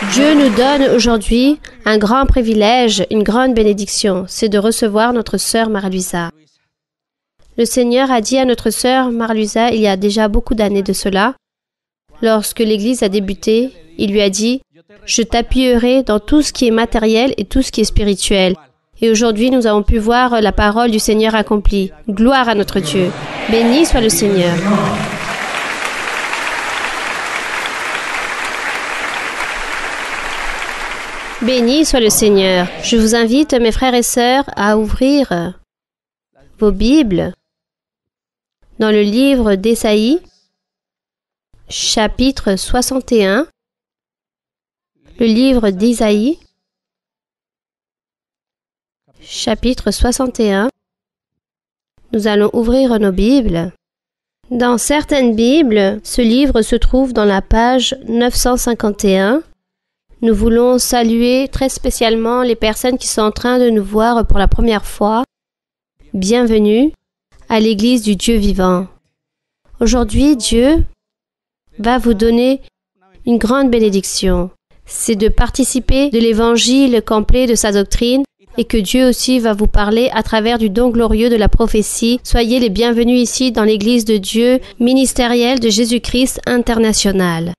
Dieu nous donne aujourd'hui un grand privilège, une grande bénédiction, c'est de recevoir notre sœur Marluisa. Le Seigneur a dit à notre sœur Marluisa, il y a déjà beaucoup d'années de cela, lorsque l'Église a débuté, il lui a dit « Je t'appuierai dans tout ce qui est matériel et tout ce qui est spirituel. » Et aujourd'hui, nous avons pu voir la parole du Seigneur accomplie. Gloire à notre Dieu. Béni soit le Seigneur. Béni soit le Seigneur. Je vous invite, mes frères et sœurs, à ouvrir vos Bibles dans le livre d'Ésaïe, chapitre 61. Le livre d'Ésaïe, chapitre 61. Nous allons ouvrir nos Bibles. Dans certaines Bibles, ce livre se trouve dans la page 951. Nous voulons saluer très spécialement les personnes qui sont en train de nous voir pour la première fois. Bienvenue à l'Église du Dieu vivant. Aujourd'hui, Dieu va vous donner une grande bénédiction. C'est de participer de l'évangile complet de sa doctrine et que Dieu aussi va vous parler à travers du don glorieux de la prophétie. Soyez les bienvenus ici dans l'Église de Dieu ministérielle de Jésus-Christ international.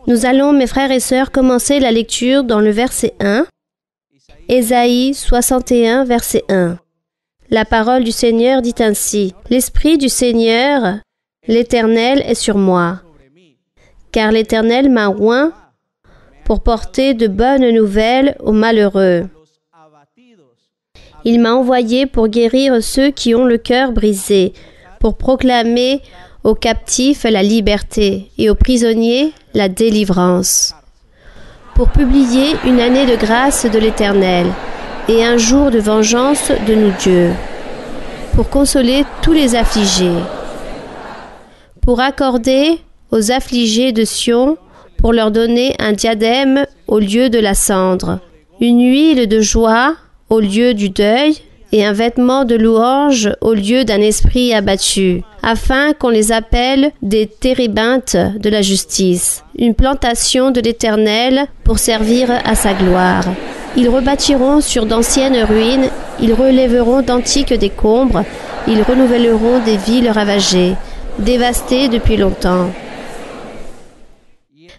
Nous allons, mes frères et sœurs, commencer la lecture dans le verset 1. Ésaïe 61, verset 1. La parole du Seigneur dit ainsi, « L'Esprit du Seigneur, l'Éternel, est sur moi, car l'Éternel m'a oint pour porter de bonnes nouvelles aux malheureux. Il m'a envoyé pour guérir ceux qui ont le cœur brisé, pour proclamer aux captifs la liberté et aux prisonniers la délivrance, pour publier une année de grâce de l'Éternel et un jour de vengeance de nos dieux, pour consoler tous les affligés, pour accorder aux affligés de Sion, pour leur donner un diadème au lieu de la cendre, une huile de joie au lieu du deuil, et un vêtement de louange au lieu d'un esprit abattu, afin qu'on les appelle des térébintes de la justice, une plantation de l'Éternel pour servir à sa gloire. Ils rebâtiront sur d'anciennes ruines, ils relèveront d'antiques décombres, ils renouvelleront des villes ravagées, dévastées depuis longtemps.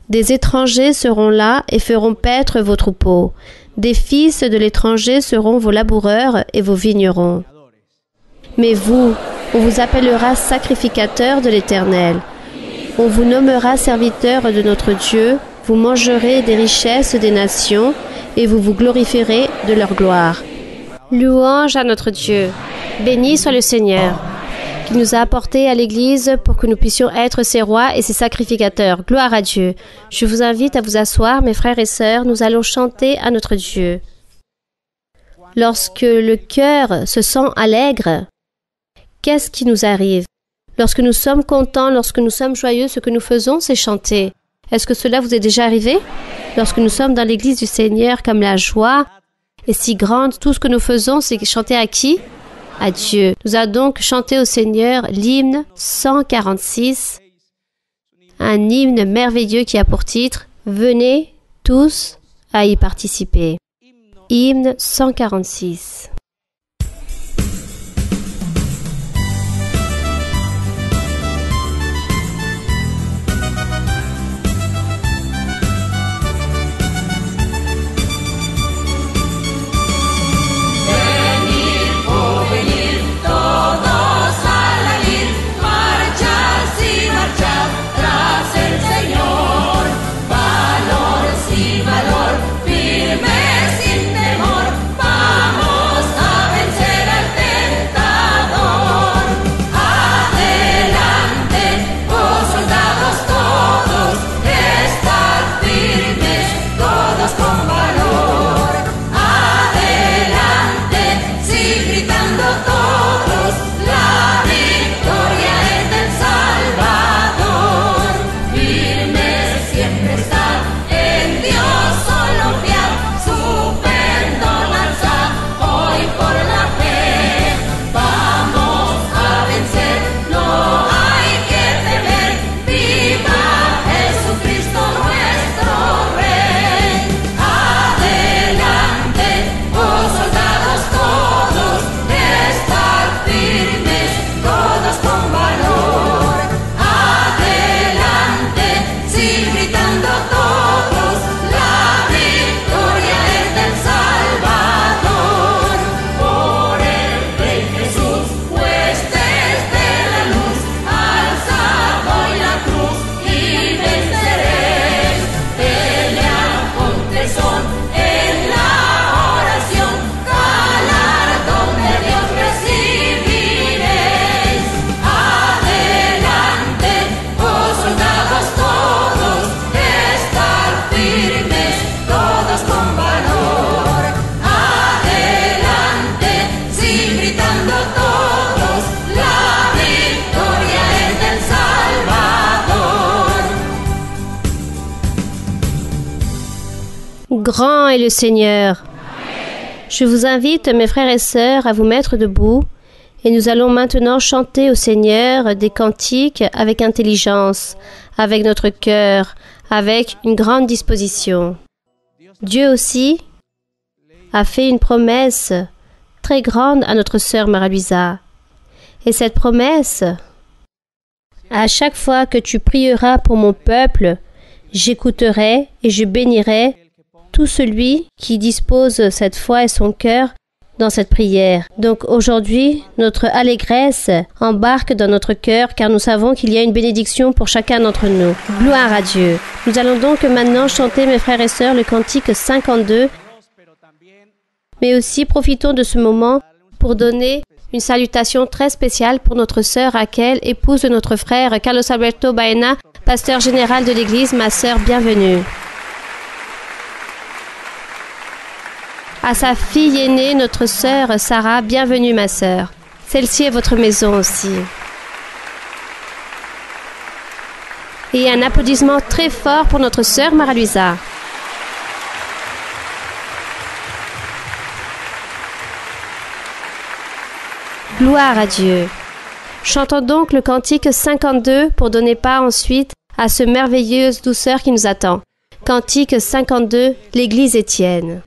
Des étrangers seront là et feront paître vos troupeaux. Des fils de l'étranger seront vos laboureurs et vos vignerons. Mais vous, on vous appellera sacrificateurs de l'Éternel. On vous nommera serviteurs de notre Dieu. Vous mangerez des richesses des nations et vous vous glorifierez de leur gloire. Louange à notre Dieu. Béni soit le Seigneur, qui nous a apportés à l'Église pour que nous puissions être ses rois et ses sacrificateurs. Gloire à Dieu. Je vous invite à vous asseoir, mes frères et sœurs. Nous allons chanter à notre Dieu. Lorsque le cœur se sent allègre, qu'est-ce qui nous arrive? Lorsque nous sommes contents, lorsque nous sommes joyeux, ce que nous faisons, c'est chanter. Est-ce que cela vous est déjà arrivé? Lorsque nous sommes dans l'Église du Seigneur, comme la joie est si grande, tout ce que nous faisons, c'est chanter à qui? À Dieu. Nous allons donc chanter au Seigneur l'hymne 146, un hymne merveilleux qui a pour titre « Venez tous à y participer ». Hymne 146. Valor, firme sin temor, vamos Grand est le Seigneur. Je vous invite, mes frères et sœurs, à vous mettre debout et nous allons maintenant chanter au Seigneur des cantiques avec intelligence, avec notre cœur, avec une grande disposition. Dieu aussi a fait une promesse très grande à notre sœur Mara-Luisa. Et cette promesse, à chaque fois que tu prieras pour mon peuple, j'écouterai et je bénirai tout celui qui dispose cette foi et son cœur dans cette prière. Donc aujourd'hui, notre allégresse embarque dans notre cœur car nous savons qu'il y a une bénédiction pour chacun d'entre nous. Gloire à Dieu. Nous allons donc maintenant chanter, mes frères et sœurs, le cantique 52, mais aussi profitons de ce moment pour donner une salutation très spéciale pour notre sœur Raquel, épouse de notre frère Carlos Alberto Baena, pasteur général de l'Église. Ma sœur, bienvenue. À sa fille aînée, notre sœur Sarah, bienvenue ma sœur. Celle-ci est votre maison aussi. Et un applaudissement très fort pour notre sœur Mara-Luisa. Gloire à Dieu. Chantons donc le cantique 52 pour donner part ensuite à ce merveilleuse douceur qui nous attend. Cantique 52, l'Église Étienne.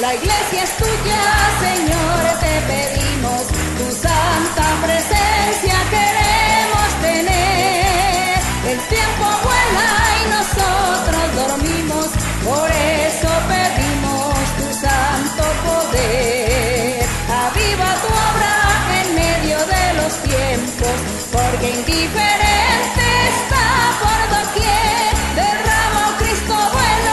La iglesia es tuya, Señor, te pedimos, tu santa presencia queremos tener. El tiempo vuela y nosotros dormimos, por eso pedimos tu santo poder. Aviva tu obra en medio de los tiempos, porque indiferente está por doquier. Derrama, oh Cristo bueno,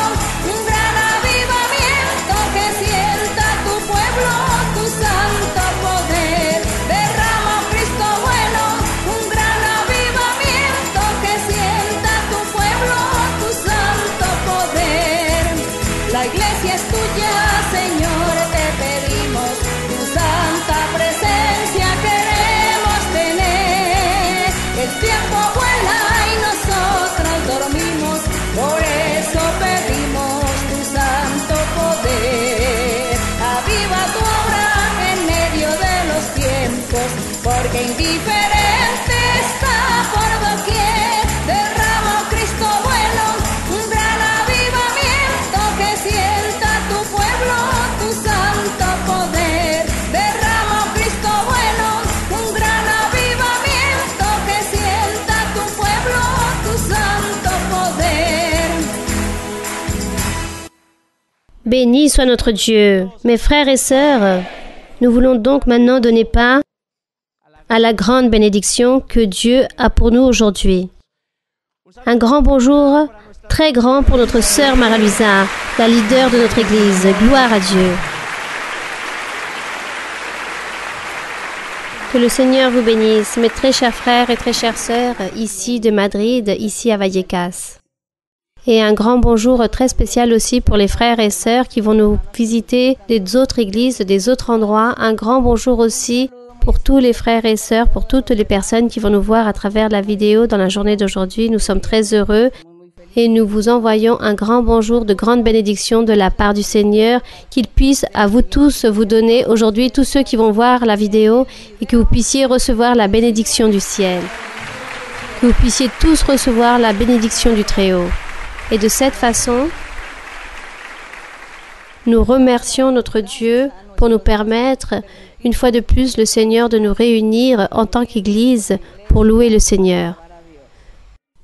un gran avivamiento que sienta tu pueblo tu santo poder. Derrama, oh Cristo bueno, un gran avivamiento que sienta tu pueblo tu santo poder. La iglesia es tuya, Señor, te pedimos, tu santa presencia queremos tener. El tiempo vuela y nosotros dormimos, por eso pedimos tu santo poder. Aviva tu obra en medio de los tiempos, porque indiferente está por doquier. Derrama, oh Cristo bueno, un gran avivamiento que sienta tu pueblo tu santo poder. Derrama, oh Cristo bueno, un gran avivamiento que sienta tu pueblo tu santo poder. Béni soit notre Dieu. Mes frères et sœurs, nous voulons donc maintenant donner part à la grande bénédiction que Dieu a pour nous aujourd'hui. Un grand bonjour, très grand pour notre sœur Mara-Luisa, la leader de notre Église. Gloire à Dieu. Que le Seigneur vous bénisse, mes très chers frères et très chères sœurs, ici de Madrid, ici à Vallecas. Et un grand bonjour très spécial aussi pour les frères et sœurs qui vont nous visiter des autres églises, des autres endroits. Un grand bonjour aussi pour tous les frères et sœurs, pour toutes les personnes qui vont nous voir à travers la vidéo dans la journée d'aujourd'hui. Nous sommes très heureux et nous vous envoyons un grand bonjour de grande bénédiction de la part du Seigneur, qu'il puisse à vous tous vous donner aujourd'hui, tous ceux qui vont voir la vidéo, et que vous puissiez recevoir la bénédiction du ciel. Que vous puissiez tous recevoir la bénédiction du Très-Haut. Et de cette façon, nous remercions notre Dieu pour nous permettre, une fois de plus, le Seigneur, de nous réunir en tant qu'Église pour louer le Seigneur.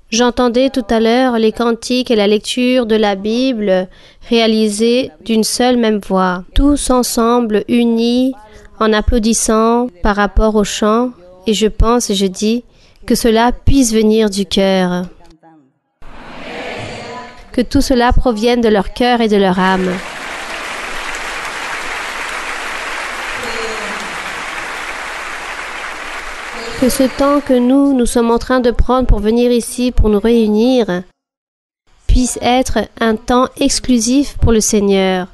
J'entendais tout à l'heure les cantiques et la lecture de la Bible réalisés d'une seule même voix, tous ensemble unis en applaudissant par rapport au chant, et je pense et je dis que cela puisse venir du cœur. Que tout cela provienne de leur cœur et de leur âme. Que ce temps que nous sommes en train de prendre pour venir ici, pour nous réunir, puisse être un temps exclusif pour le Seigneur.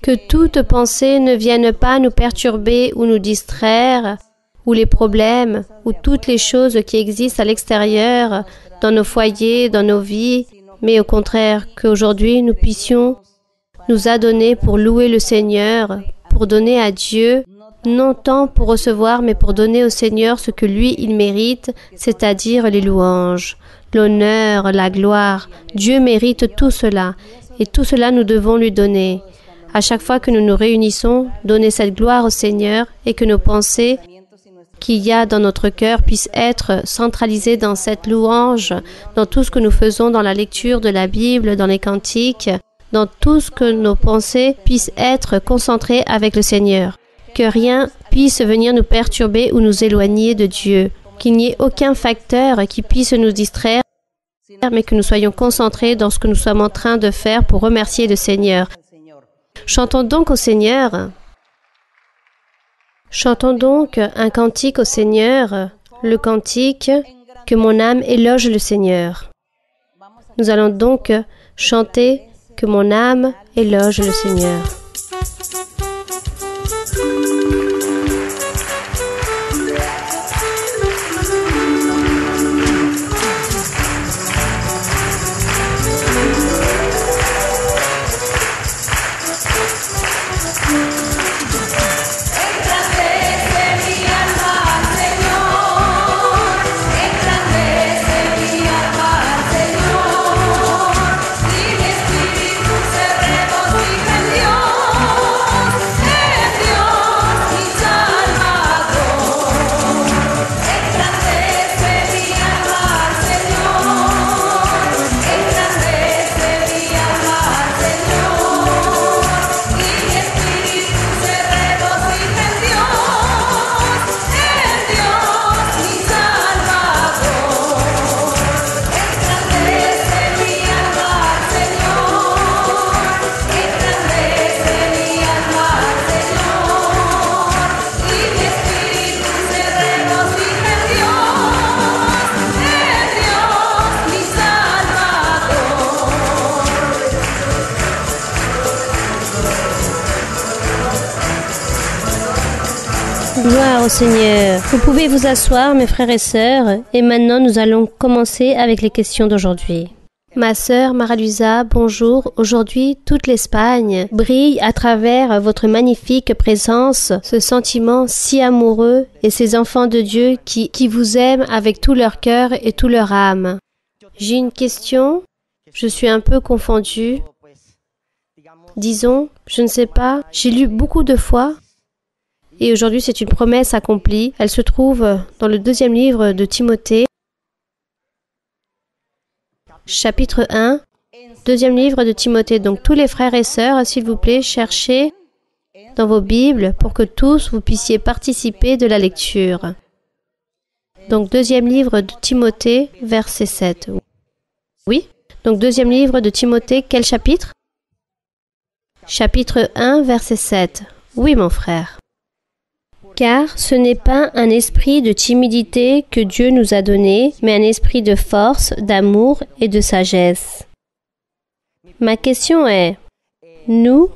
Que toute pensée ne vienne pas nous perturber ou nous distraire, ou les problèmes, ou toutes les choses qui existent à l'extérieur, dans nos foyers, dans nos vies, mais au contraire, qu'aujourd'hui nous puissions nous adonner pour louer le Seigneur, pour donner à Dieu, non tant pour recevoir, mais pour donner au Seigneur ce que lui, il mérite, c'est-à-dire les louanges, l'honneur, la gloire. Dieu mérite tout cela, et tout cela nous devons lui donner. À chaque fois que nous nous réunissons, donner cette gloire au Seigneur et que nos pensées qu'il y a dans notre cœur puissent être centralisées dans cette louange, dans tout ce que nous faisons dans la lecture de la Bible, dans les cantiques, dans tout ce que nos pensées puissent être concentrées avec le Seigneur. Que rien puisse venir nous perturber ou nous éloigner de Dieu. Qu'il n'y ait aucun facteur qui puisse nous distraire, mais que nous soyons concentrés dans ce que nous sommes en train de faire pour remercier le Seigneur. Chantons donc au Seigneur. Chantons donc un cantique au Seigneur, le cantique « Que mon âme éloge le Seigneur ». Nous allons donc chanter « Que mon âme éloge le Seigneur ». Gloire au Seigneur. Vous pouvez vous asseoir, mes frères et sœurs, et maintenant nous allons commencer avec les questions d'aujourd'hui. Ma sœur Mara-Luisa, bonjour. Aujourd'hui, toute l'Espagne brille à travers votre magnifique présence, ce sentiment si amoureux et ces enfants de Dieu qui vous aiment avec tout leur cœur et tout leur âme. J'ai une question. Je suis un peu confondue. Disons, je ne sais pas, j'ai lu beaucoup de fois. Et aujourd'hui, c'est une promesse accomplie. Elle se trouve dans le 2e livre de Timothée, chapitre 1, 2e livre de Timothée. Donc, tous les frères et sœurs, s'il vous plaît, cherchez dans vos Bibles pour que tous vous puissiez participer de la lecture. Donc, 2e livre de Timothée, verset 7. Oui? Donc, 2e livre de Timothée, quel chapitre? Chapitre 1, verset 7. Oui, mon frère. Car ce n'est pas un esprit de timidité que Dieu nous a donné, mais un esprit de force, d'amour et de sagesse. Ma question est, nous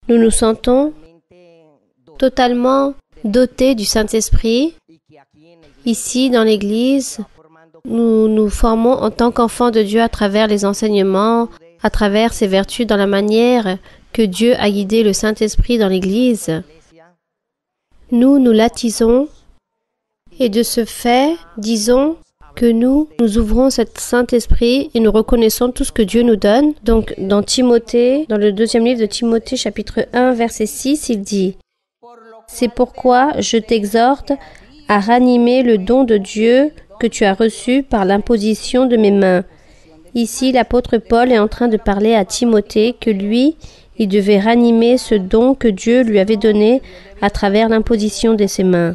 nous sentons totalement dotés du Saint-Esprit. Ici, dans l'Église, nous nous formons en tant qu'enfants de Dieu à travers les enseignements, à travers ses vertus, dans la manière que Dieu a guidé le Saint-Esprit dans l'Église. Nous l'attisons et de ce fait, disons que nous ouvrons cet Saint-Esprit et nous reconnaissons tout ce que Dieu nous donne. Donc, dans Timothée, dans le 2e livre de Timothée, chapitre 1, verset 6, il dit « C'est pourquoi je t'exhorte à ranimer le don de Dieu que tu as reçu par l'imposition de mes mains. » Ici, l'apôtre Paul est en train de parler à Timothée que lui, il devait ranimer ce don que Dieu lui avait donné à travers l'imposition de ses mains.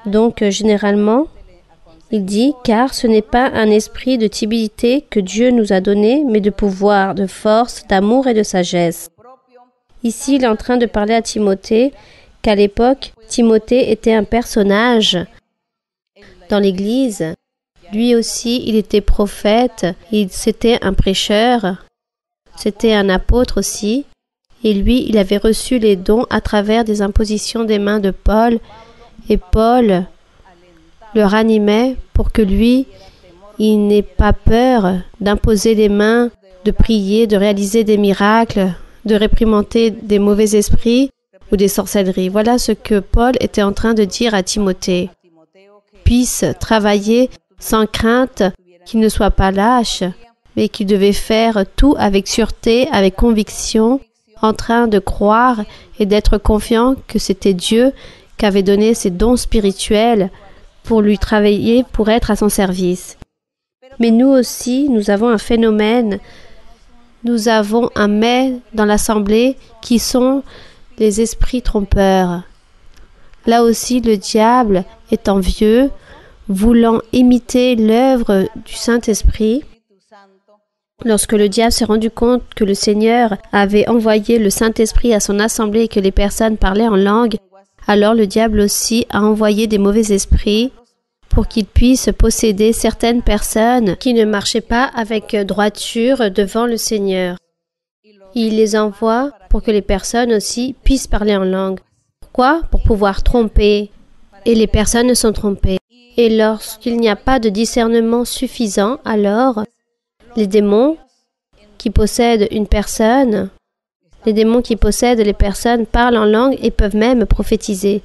Donc, généralement, il dit « Car ce n'est pas un esprit de timidité que Dieu nous a donné, mais de pouvoir, de force, d'amour et de sagesse. » Ici, il est en train de parler à Timothée qu'à l'époque, Timothée était un personnage dans l'Église. Lui aussi, il était prophète, c'était un prêcheur, c'était un apôtre aussi. Et lui, il avait reçu les dons à travers des impositions des mains de Paul. Et Paul le ranimait pour que lui, il n'ait pas peur d'imposer les mains, de prier, de réaliser des miracles, de réprimander des mauvais esprits ou des sorcelleries. Voilà ce que Paul était en train de dire à Timothée. Puisse travailler sans crainte, qu'il ne soit pas lâche, mais qu'il devait faire tout avec sûreté, avec conviction, en train de croire et d'être confiant que c'était Dieu qui avait donné ses dons spirituels pour lui travailler, pour être à son service. Mais nous aussi, nous avons un phénomène, nous avons un mais dans l'assemblée qui sont les esprits trompeurs. Là aussi, le diable est envieux, voulant imiter l'œuvre du Saint-Esprit. Lorsque le diable s'est rendu compte que le Seigneur avait envoyé le Saint-Esprit à son assemblée et que les personnes parlaient en langue, alors le diable aussi a envoyé des mauvais esprits pour qu'ils puissent posséder certaines personnes qui ne marchaient pas avec droiture devant le Seigneur. Il les envoie pour que les personnes aussi puissent parler en langue. Pourquoi? Pour pouvoir tromper. Et les personnes sont trompées. Et lorsqu'il n'y a pas de discernement suffisant, alors les démons qui possèdent une personne, les démons qui possèdent les personnes parlent en langue et peuvent même prophétiser.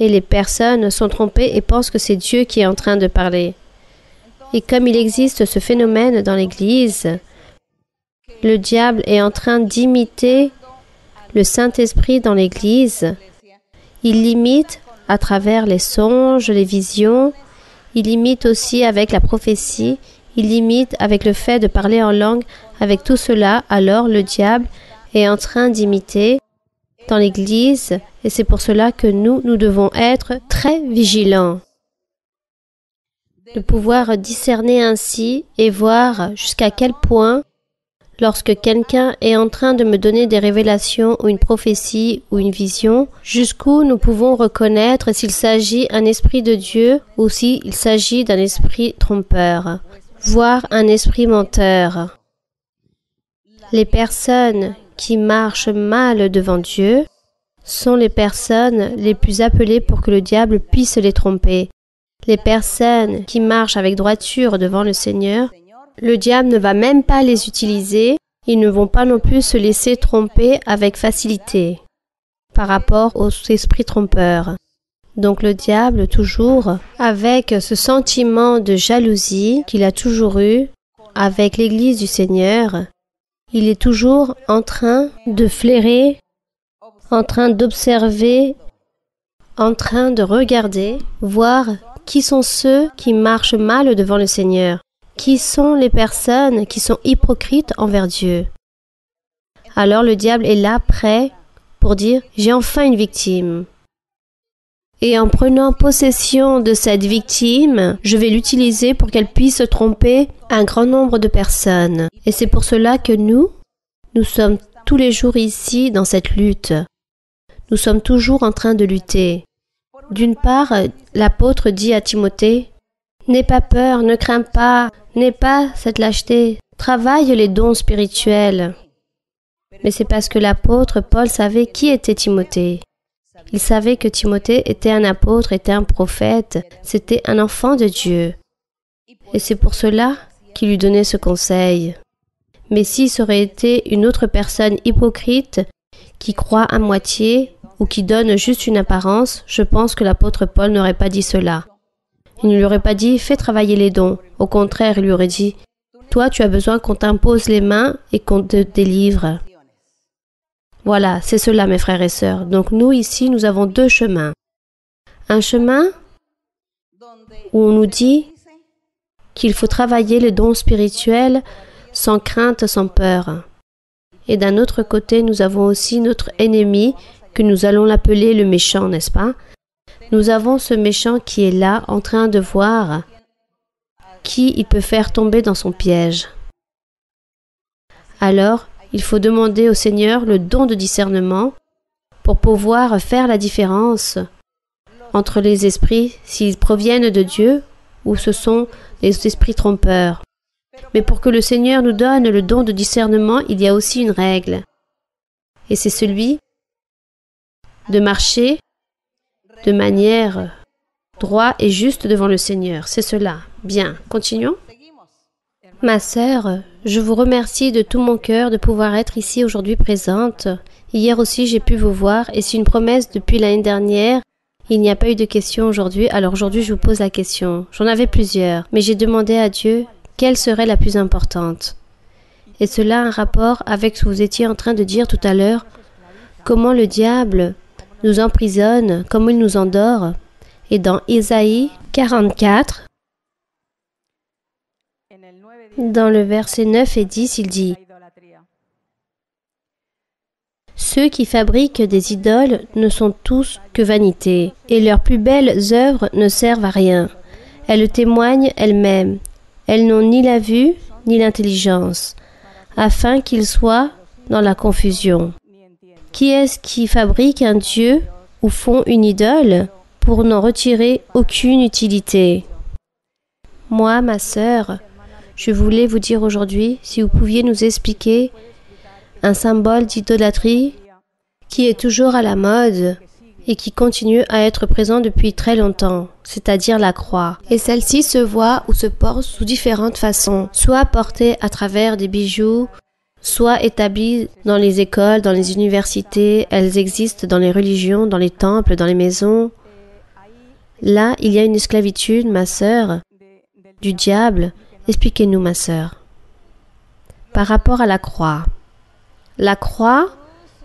Et les personnes sont trompées et pensent que c'est Dieu qui est en train de parler. Et comme il existe ce phénomène dans l'Église, le diable est en train d'imiter le Saint-Esprit dans l'Église. Il l'imite à travers les songes, les visions. Il imite aussi avec la prophétie. Il imite avec le fait de parler en langue. Avec tout cela, alors le diable est en train d'imiter dans l'Église. Et c'est pour cela que nous devons être très vigilants. De pouvoir discerner ainsi et voir jusqu'à quel point, lorsque quelqu'un est en train de me donner des révélations ou une prophétie ou une vision, jusqu'où nous pouvons reconnaître s'il s'agit d'un esprit de Dieu ou s'il s'agit d'un esprit trompeur, voire un esprit menteur. Les personnes qui marchent mal devant Dieu sont les personnes les plus appelées pour que le diable puisse les tromper. Les personnes qui marchent avec droiture devant le Seigneur, le diable ne va même pas les utiliser, ils ne vont pas non plus se laisser tromper avec facilité par rapport aux esprits trompeurs. Donc le diable, toujours, avec ce sentiment de jalousie qu'il a toujours eu avec l'Église du Seigneur, il est toujours en train de flairer, en train d'observer, en train de regarder, voir qui sont ceux qui marchent mal devant le Seigneur, qui sont les personnes qui sont hypocrites envers Dieu. Alors le diable est là, prêt pour dire « j'ai enfin une victime ». Et en prenant possession de cette victime, je vais l'utiliser pour qu'elle puisse tromper un grand nombre de personnes. Et c'est pour cela que nous sommes tous les jours ici dans cette lutte. Nous sommes toujours en train de lutter. D'une part, l'apôtre dit à Timothée, « N'aie pas peur, ne crains pas, n'aie pas cette lâcheté, travaille les dons spirituels. » Mais c'est parce que l'apôtre Paul savait qui était Timothée. Il savait que Timothée était un apôtre, était un prophète, c'était un enfant de Dieu. Et c'est pour cela qu'il lui donnait ce conseil. Mais si ça aurait été une autre personne hypocrite, qui croit à moitié, ou qui donne juste une apparence, je pense que l'apôtre Paul n'aurait pas dit cela. Il ne lui aurait pas dit « fais travailler les dons ». Au contraire, il lui aurait dit « toi, tu as besoin qu'on t'impose les mains et qu'on te délivre ». Voilà, c'est cela mes frères et sœurs. Donc nous ici, nous avons deux chemins. Un chemin où on nous dit qu'il faut travailler les dons spirituels sans crainte, sans peur. Et d'un autre côté, nous avons aussi notre ennemi, que nous allons l'appeler le méchant, n'est-ce pas? Nous avons ce méchant qui est là, en train de voir qui il peut faire tomber dans son piège. Alors, il faut demander au Seigneur le don de discernement pour pouvoir faire la différence entre les esprits, s'ils proviennent de Dieu ou ce sont les esprits trompeurs. Mais pour que le Seigneur nous donne le don de discernement, il y a aussi une règle. Et c'est celui de marcher de manière droite et juste devant le Seigneur. C'est cela. Bien, continuons. Ma sœur, je vous remercie de tout mon cœur de pouvoir être ici aujourd'hui présente. Hier aussi, j'ai pu vous voir et c'est une promesse depuis l'année dernière. Il n'y a pas eu de questions aujourd'hui, alors aujourd'hui, je vous pose la question. J'en avais plusieurs, mais j'ai demandé à Dieu quelle serait la plus importante. Et cela a un rapport avec ce que vous étiez en train de dire tout à l'heure, comment le diable nous emprisonne, comment il nous endort. Et dans Isaïe 44, dans le verset 9 et 10, il dit « Ceux qui fabriquent des idoles ne sont tous que vanité, et leurs plus belles œuvres ne servent à rien. Elles témoignent elles-mêmes. Elles n'ont ni la vue ni l'intelligence, afin qu'ils soient dans la confusion. Qui est-ce qui fabrique un dieu ou font une idole pour n'en retirer aucune utilité? » Moi, ma sœur, je voulais vous dire aujourd'hui si vous pouviez nous expliquer un symbole d'idolâtrie qui est toujours à la mode et qui continue à être présent depuis très longtemps, c'est-à-dire la croix. Et celle-ci se voit ou se porte sous différentes façons, soit portée à travers des bijoux, soit établies dans les écoles, dans les universités, elles existent dans les religions, dans les temples, dans les maisons. Là, il y a une esclavitude, ma sœur, du diable. Expliquez-nous, ma sœur. Par rapport à la croix. La croix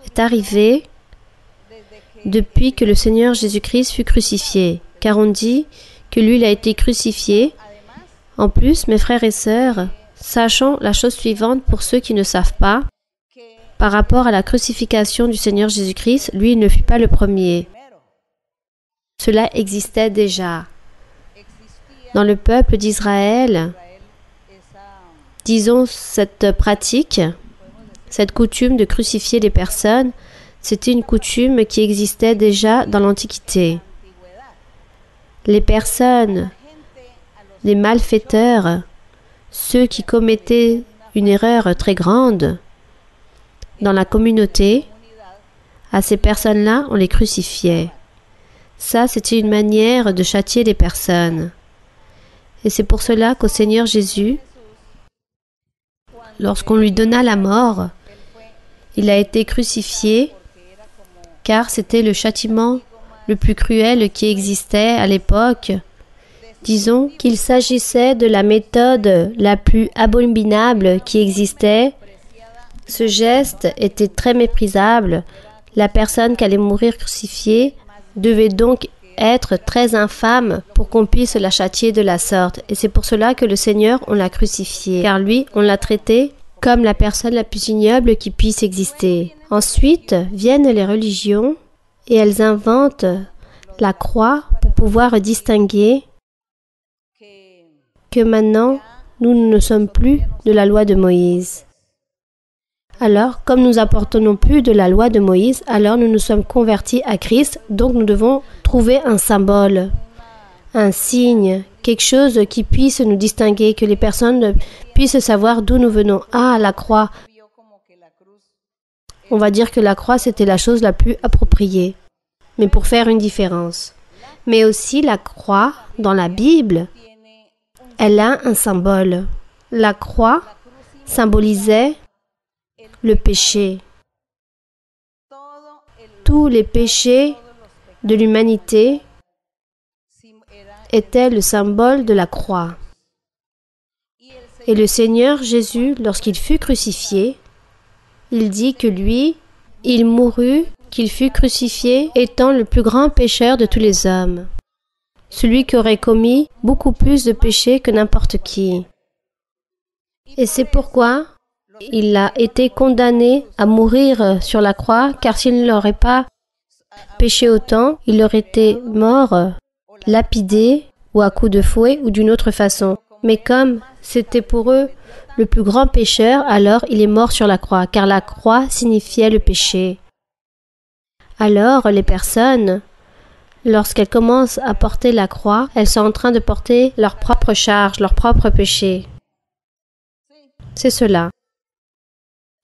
est arrivée depuis que le Seigneur Jésus-Christ fut crucifié, car on dit que lui, il a été crucifié. En plus, mes frères et sœurs, sachons la chose suivante pour ceux qui ne savent pas, par rapport à la crucifixion du Seigneur Jésus-Christ, lui, il ne fut pas le premier. Cela existait déjà. Dans le peuple d'Israël, disons, cette pratique, cette coutume de crucifier les personnes, c'était une coutume qui existait déjà dans l'Antiquité. Les personnes, les malfaiteurs, ceux qui commettaient une erreur très grande dans la communauté, à ces personnes-là, on les crucifiait. Ça, c'était une manière de châtier les personnes. Et c'est pour cela qu'au Seigneur Jésus, lorsqu'on lui donna la mort, il a été crucifié car c'était le châtiment le plus cruel qui existait à l'époque. Disons qu'il s'agissait de la méthode la plus abominable qui existait. Ce geste était très méprisable. La personne qui allait mourir crucifiée devait donc être très infâme pour qu'on puisse la châtier de la sorte. Et c'est pour cela que le Seigneur, on l'a crucifié, car lui, on l'a traité comme la personne la plus ignoble qui puisse exister. Ensuite, viennent les religions et elles inventent la croix pour pouvoir distinguer que maintenant, nous ne sommes plus de la loi de Moïse. Alors, comme nous appartenons plus de la loi de Moïse, alors nous nous sommes convertis à Christ, donc nous devons trouver un symbole, un signe, quelque chose qui puisse nous distinguer, que les personnes puissent savoir d'où nous venons. Ah, la croix. On va dire que la croix, c'était la chose la plus appropriée, mais pour faire une différence. Mais aussi la croix, dans la Bible, elle a un symbole. La croix symbolisait le péché. Tous les péchés de l'humanité étaient le symbole de la croix. Et le Seigneur Jésus, lorsqu'il fut crucifié, il dit que lui, il mourut, qu'il fut crucifié étant le plus grand pécheur de tous les hommes. Celui qui aurait commis beaucoup plus de péchés que n'importe qui. Et c'est pourquoi il a été condamné à mourir sur la croix, car s'il n'aurait pas péché autant, il aurait été mort, lapidé, ou à coups de fouet, ou d'une autre façon. Mais comme c'était pour eux le plus grand pécheur, alors il est mort sur la croix, car la croix signifiait le péché. Alors, les personnes, lorsqu'elles commencent à porter la croix, elles sont en train de porter leur propre charge, leur propre péché. C'est cela.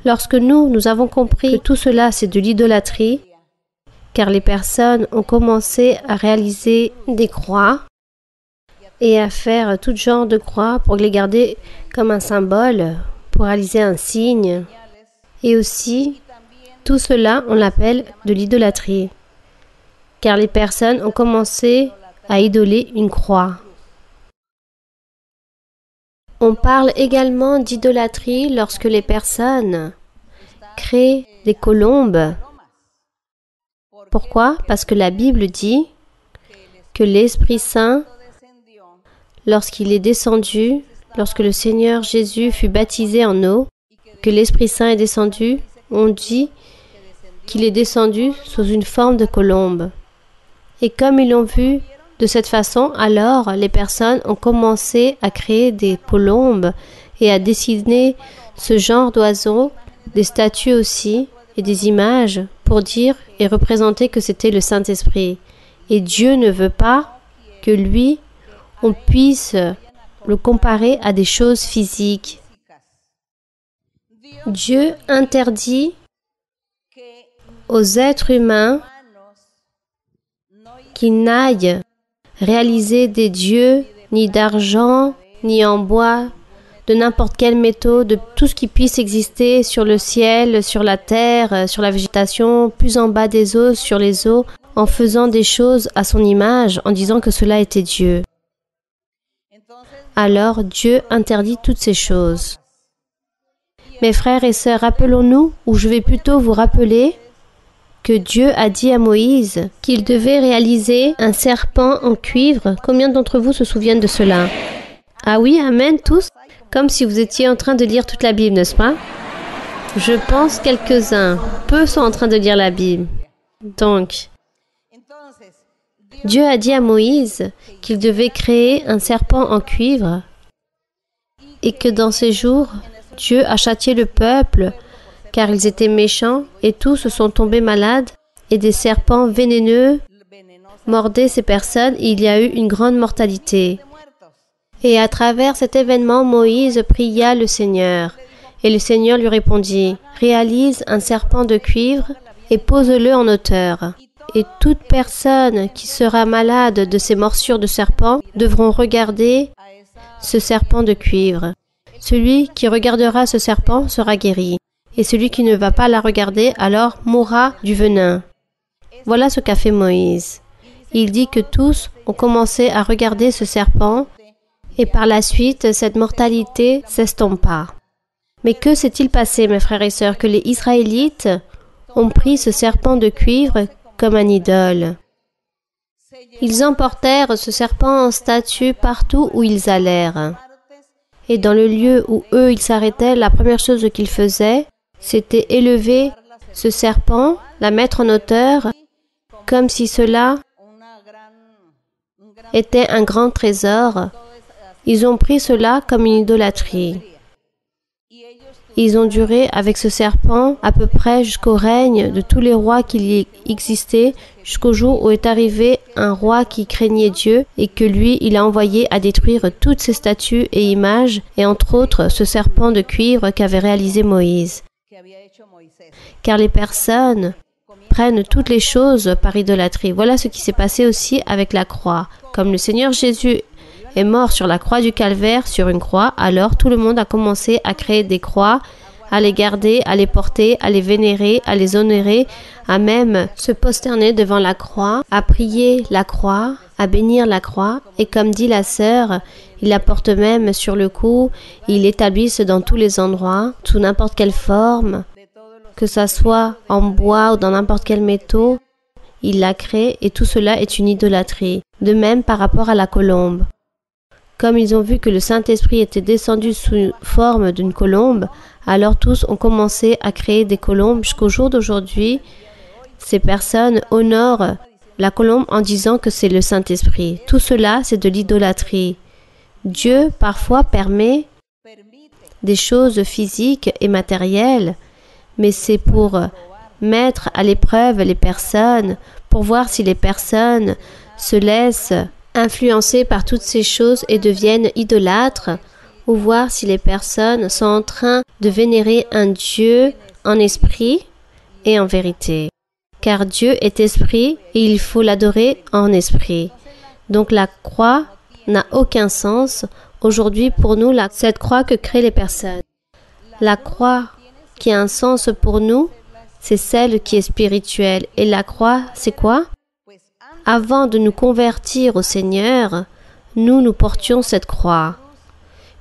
Lorsque nous avons compris que tout cela, c'est de l'idolâtrie, car les personnes ont commencé à réaliser des croix et à faire tout genre de croix pour les garder comme un symbole, pour réaliser un signe. Et aussi, tout cela, on l'appelle de l'idolâtrie, car les personnes ont commencé à idoler une croix. On parle également d'idolâtrie lorsque les personnes créent des colombes. Pourquoi? Parce que la Bible dit que l'Esprit Saint, lorsqu'il est descendu, lorsque le Seigneur Jésus fut baptisé en eau, que l'Esprit Saint est descendu, on dit qu'il est descendu sous une forme de colombe. Et comme ils l'ont vu de cette façon, alors les personnes ont commencé à créer des colombes et à dessiner ce genre d'oiseaux, des statues aussi et des images pour dire et représenter que c'était le Saint-Esprit. Et Dieu ne veut pas que lui, on puisse le comparer à des choses physiques. Dieu interdit aux êtres humains qu'ils n'aillent réaliser des dieux, ni d'argent, ni en bois, de n'importe quel métaux, de tout ce qui puisse exister sur le ciel, sur la terre, sur la végétation, plus en bas des eaux, sur les eaux, en faisant des choses à son image, en disant que cela était Dieu. Alors Dieu interdit toutes ces choses. Mes frères et sœurs, rappelons-nous, ou je vais plutôt vous rappeler, que Dieu a dit à Moïse qu'il devait réaliser un serpent en cuivre. Combien d'entre vous se souviennent de cela? Ah oui, amen, tous? Comme si vous étiez en train de lire toute la Bible, n'est-ce pas? Je pense quelques-uns. Peu sont en train de lire la Bible. Donc, Dieu a dit à Moïse qu'il devait créer un serpent en cuivre et que dans ces jours, Dieu a châtié le peuple car ils étaient méchants et tous sont tombés malades et des serpents vénéneux mordaient ces personnes et il y a eu une grande mortalité. Et à travers cet événement, Moïse pria le Seigneur. Et le Seigneur lui répondit, « Réalise un serpent de cuivre et pose-le en hauteur. Et toute personne qui sera malade de ces morsures de serpent devront regarder ce serpent de cuivre. Celui qui regardera ce serpent sera guéri. Et celui qui ne va pas la regarder alors mourra du venin. » Voilà ce qu'a fait Moïse. Il dit que tous ont commencé à regarder ce serpent et par la suite, cette mortalité s'estompa. Mais que s'est-il passé, mes frères et sœurs, que les Israélites ont pris ce serpent de cuivre comme un idole. Ils emportèrent ce serpent en statue partout où ils allèrent. Et dans le lieu où eux, ils s'arrêtaient, la première chose qu'ils faisaient, c'était élever ce serpent, la mettre en hauteur, comme si cela était un grand trésor. Ils ont pris cela comme une idolâtrie. Ils ont duré avec ce serpent à peu près jusqu'au règne de tous les rois qui existaient, jusqu'au jour où est arrivé un roi qui craignait Dieu et que lui, il a envoyé à détruire toutes ces statues et images, et entre autres ce serpent de cuivre qu'avait réalisé Moïse. Car les personnes prennent toutes les choses par idolâtrie. Voilà ce qui s'est passé aussi avec la croix. Comme le Seigneur Jésus est mort sur la croix du Calvaire, sur une croix, alors tout le monde a commencé à créer des croix, à les garder, à les porter, à les vénérer, à les honorer, à même se prosterner devant la croix, à prier la croix, à bénir la croix, et comme dit la sœur, ils la portent même sur le cou, ils l'établissent dans tous les endroits, sous n'importe quelle forme, que ça soit en bois ou dans n'importe quel métaux, ils la créent et tout cela est une idolâtrie. De même par rapport à la colombe. Comme ils ont vu que le Saint-Esprit était descendu sous forme d'une colombe, alors tous ont commencé à créer des colombes. Jusqu'au jour d'aujourd'hui, ces personnes honorent la colombe en disant que c'est le Saint-Esprit. Tout cela, c'est de l'idolâtrie. Dieu, parfois, permet des choses physiques et matérielles, mais c'est pour mettre à l'épreuve les personnes pour voir si les personnes se laissent influencer par toutes ces choses et deviennent idolâtres, ou voir si les personnes sont en train de vénérer un Dieu en esprit et en vérité. Car Dieu est esprit et il faut l'adorer en esprit. Donc la croix n'a aucun sens aujourd'hui pour nous, cette croix que créent les personnes. La croix qui a un sens pour nous, c'est celle qui est spirituelle. Et la croix, c'est quoi? Avant de nous convertir au Seigneur, nous portions cette croix.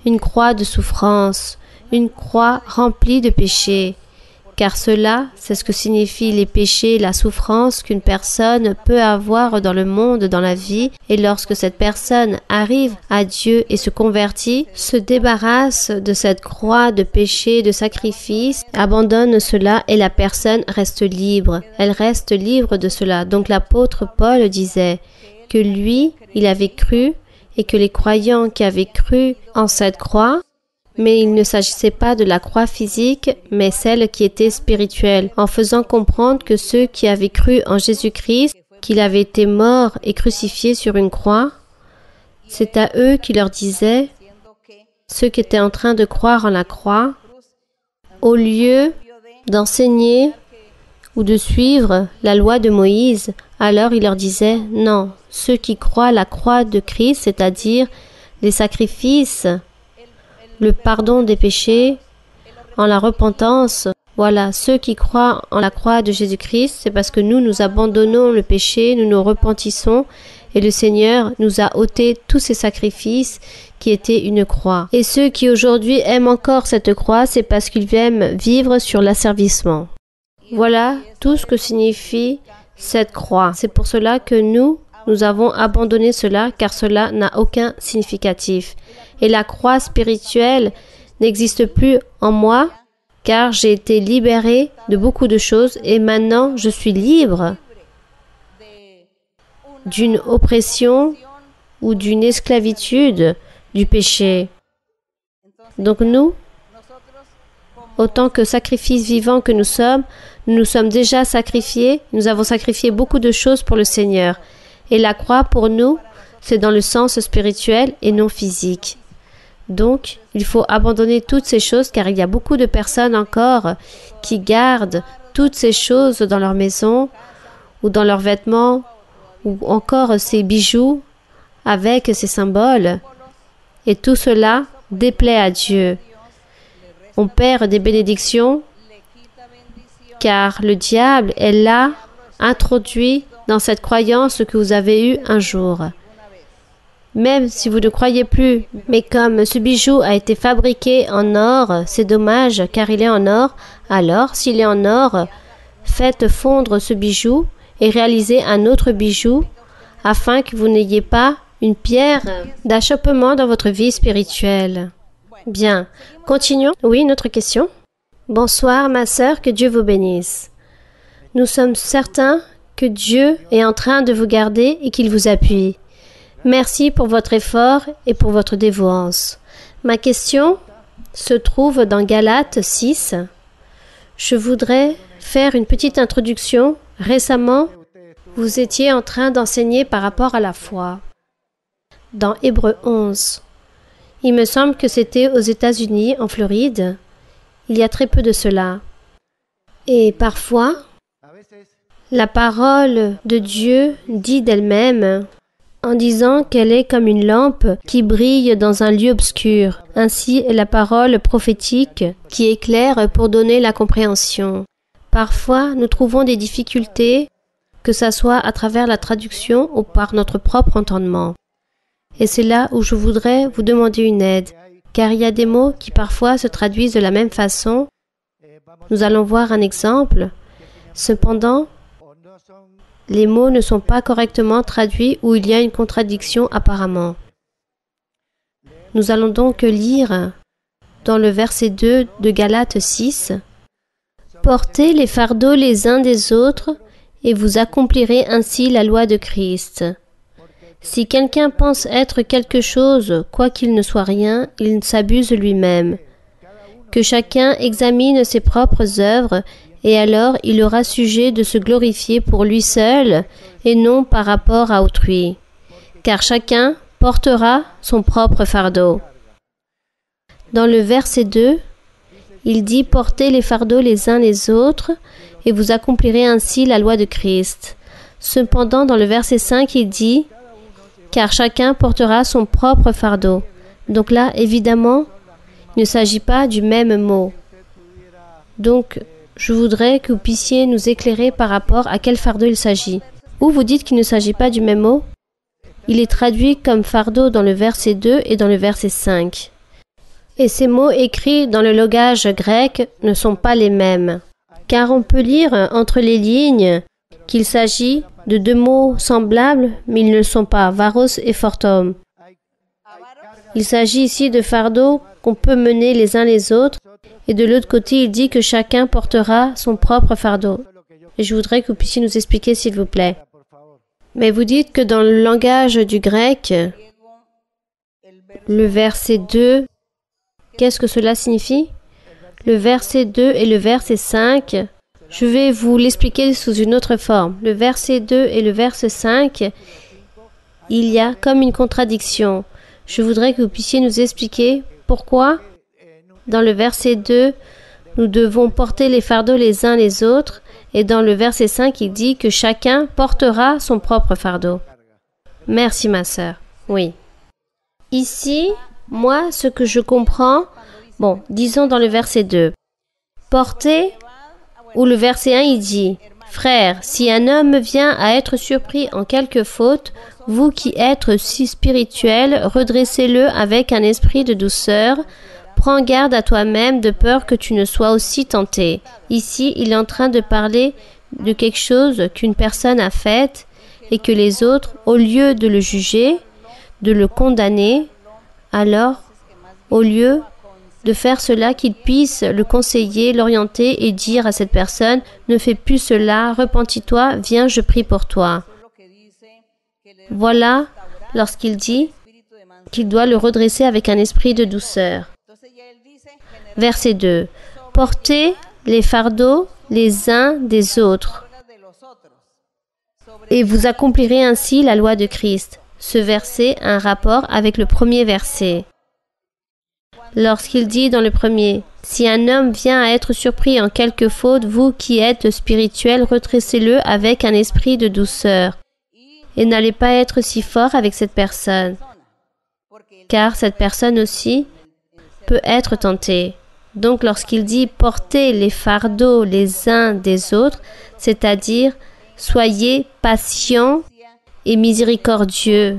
Une croix de souffrance, une croix remplie de péchés. Car cela, c'est ce que signifient les péchés, la souffrance qu'une personne peut avoir dans le monde, dans la vie. Et lorsque cette personne arrive à Dieu et se convertit, se débarrasse de cette croix de péché, de sacrifice, abandonne cela et la personne reste libre. Elle reste libre de cela. Donc l'apôtre Paul disait que lui, il avait cru et que les croyants qui avaient cru en cette croix, mais il ne s'agissait pas de la croix physique, mais celle qui était spirituelle, en faisant comprendre que ceux qui avaient cru en Jésus-Christ, qu'il avait été mort et crucifié sur une croix, c'est à eux qu'il leur disait, ceux qui étaient en train de croire en la croix, au lieu d'enseigner ou de suivre la loi de Moïse, alors il leur disait, non, ceux qui croient la croix de Christ, c'est-à-dire les sacrifices, le pardon des péchés, en la repentance. Voilà, ceux qui croient en la croix de Jésus-Christ, c'est parce que nous abandonnons le péché, nous nous repentissons et le Seigneur nous a ôté tous ces sacrifices qui étaient une croix. Et ceux qui aujourd'hui aiment encore cette croix, c'est parce qu'ils aiment vivre sur l'asservissement. Voilà tout ce que signifie cette croix. C'est pour cela que nous avons abandonné cela, car cela n'a aucun significatif. Et la croix spirituelle n'existe plus en moi, car j'ai été libéré de beaucoup de choses et maintenant je suis libre d'une oppression ou d'une esclavitude du péché. Donc nous, autant que sacrifice vivant que nous sommes déjà sacrifiés, nous avons sacrifié beaucoup de choses pour le Seigneur. Et la croix, pour nous, c'est dans le sens spirituel et non physique. Donc, il faut abandonner toutes ces choses, car il y a beaucoup de personnes encore qui gardent toutes ces choses dans leur maison, ou dans leurs vêtements, ou encore ces bijoux avec ces symboles. Et tout cela déplaît à Dieu. On perd des bénédictions, car le diable est là, introduit dans cette croyance que vous avez eue un jour. Même si vous ne croyez plus, mais comme ce bijou a été fabriqué en or, c'est dommage car il est en or, alors s'il est en or, faites fondre ce bijou et réalisez un autre bijou afin que vous n'ayez pas une pierre d'achoppement dans votre vie spirituelle. Bien, continuons. Oui, une autre question. Bonsoir ma sœur, que Dieu vous bénisse. Nous sommes certains que Dieu est en train de vous garder et qu'il vous appuie. Merci pour votre effort et pour votre dévouance. Ma question se trouve dans Galates 6. Je voudrais faire une petite introduction. Récemment, vous étiez en train d'enseigner par rapport à la foi. Dans Hébreux 11. Il me semble que c'était aux États-Unis, en Floride. Il y a très peu de cela. Et parfois, la parole de Dieu dit d'elle-même en disant qu'elle est comme une lampe qui brille dans un lieu obscur. Ainsi est la parole prophétique qui éclaire pour donner la compréhension. Parfois, nous trouvons des difficultés, que ce soit à travers la traduction ou par notre propre entendement. Et c'est là où je voudrais vous demander une aide, car il y a des mots qui parfois se traduisent de la même façon. Nous allons voir un exemple. Cependant, les mots ne sont pas correctement traduits ou il y a une contradiction apparemment. Nous allons donc lire dans le verset 2 de Galates 6. « Portez les fardeaux les uns des autres et vous accomplirez ainsi la loi de Christ. Si quelqu'un pense être quelque chose, quoiqu'il ne soit rien, il s'abuse lui-même. Que chacun examine ses propres œuvres et alors il aura sujet de se glorifier pour lui seul et non par rapport à autrui, car chacun portera son propre fardeau. Dans le verset 2, il dit « Portez les fardeaux les uns les autres, et vous accomplirez ainsi la loi de Christ. » Cependant, dans le verset 5, il dit « Car chacun portera son propre fardeau. » Donc là, évidemment, il ne s'agit pas du même mot. Donc, je voudrais que vous puissiez nous éclairer par rapport à quel fardeau il s'agit. Ou vous dites qu'il ne s'agit pas du même mot? Il est traduit comme fardeau dans le verset 2 et dans le verset 5. Et ces mots écrits dans le langage grec ne sont pas les mêmes. Car on peut lire entre les lignes qu'il s'agit de deux mots semblables, mais ils ne le sont pas, varos et fortum. Il s'agit ici de fardeaux qu'on peut mener les uns les autres, et de l'autre côté, il dit que chacun portera son propre fardeau. Et je voudrais que vous puissiez nous expliquer, s'il vous plaît. Mais vous dites que dans le langage du grec, le verset 2, qu'est-ce que cela signifie? Le verset 2 et le verset 5, je vais vous l'expliquer sous une autre forme. Le verset 2 et le verset 5, il y a comme une contradiction. Je voudrais que vous puissiez nous expliquer pourquoi, dans le verset 2, nous devons porter les fardeaux les uns les autres, et dans le verset 5, il dit que chacun portera son propre fardeau. Merci, ma sœur. Oui. Ici, moi, ce que je comprends, bon, disons dans le verset 2, porter, ou le verset 1, il dit, « Frères, si un homme vient à être surpris en quelque faute, vous qui êtes si spirituels, redressez-le avec un esprit de douceur. Prends garde à toi-même de peur que tu ne sois aussi tenté. » Ici, il est en train de parler de quelque chose qu'une personne a fait et que les autres, au lieu de le juger, de le condamner, alors, au lieu de faire cela, qu'ils puissent le conseiller, l'orienter et dire à cette personne « Ne fais plus cela, repentis-toi, viens, je prie pour toi. » Voilà lorsqu'il dit qu'il doit le redresser avec un esprit de douceur. Verset 2. « Portez les fardeaux les uns des autres, et vous accomplirez ainsi la loi de Christ. » Ce verset a un rapport avec le premier verset. Lorsqu'il dit dans le premier, « Si un homme vient à être surpris en quelque faute, vous qui êtes spirituels, redressez-le avec un esprit de douceur. » Et n'allez pas être si fort avec cette personne, car cette personne aussi peut être tentée. Donc lorsqu'il dit « Portez les fardeaux les uns des autres », c'est-à-dire « Soyez patients et miséricordieux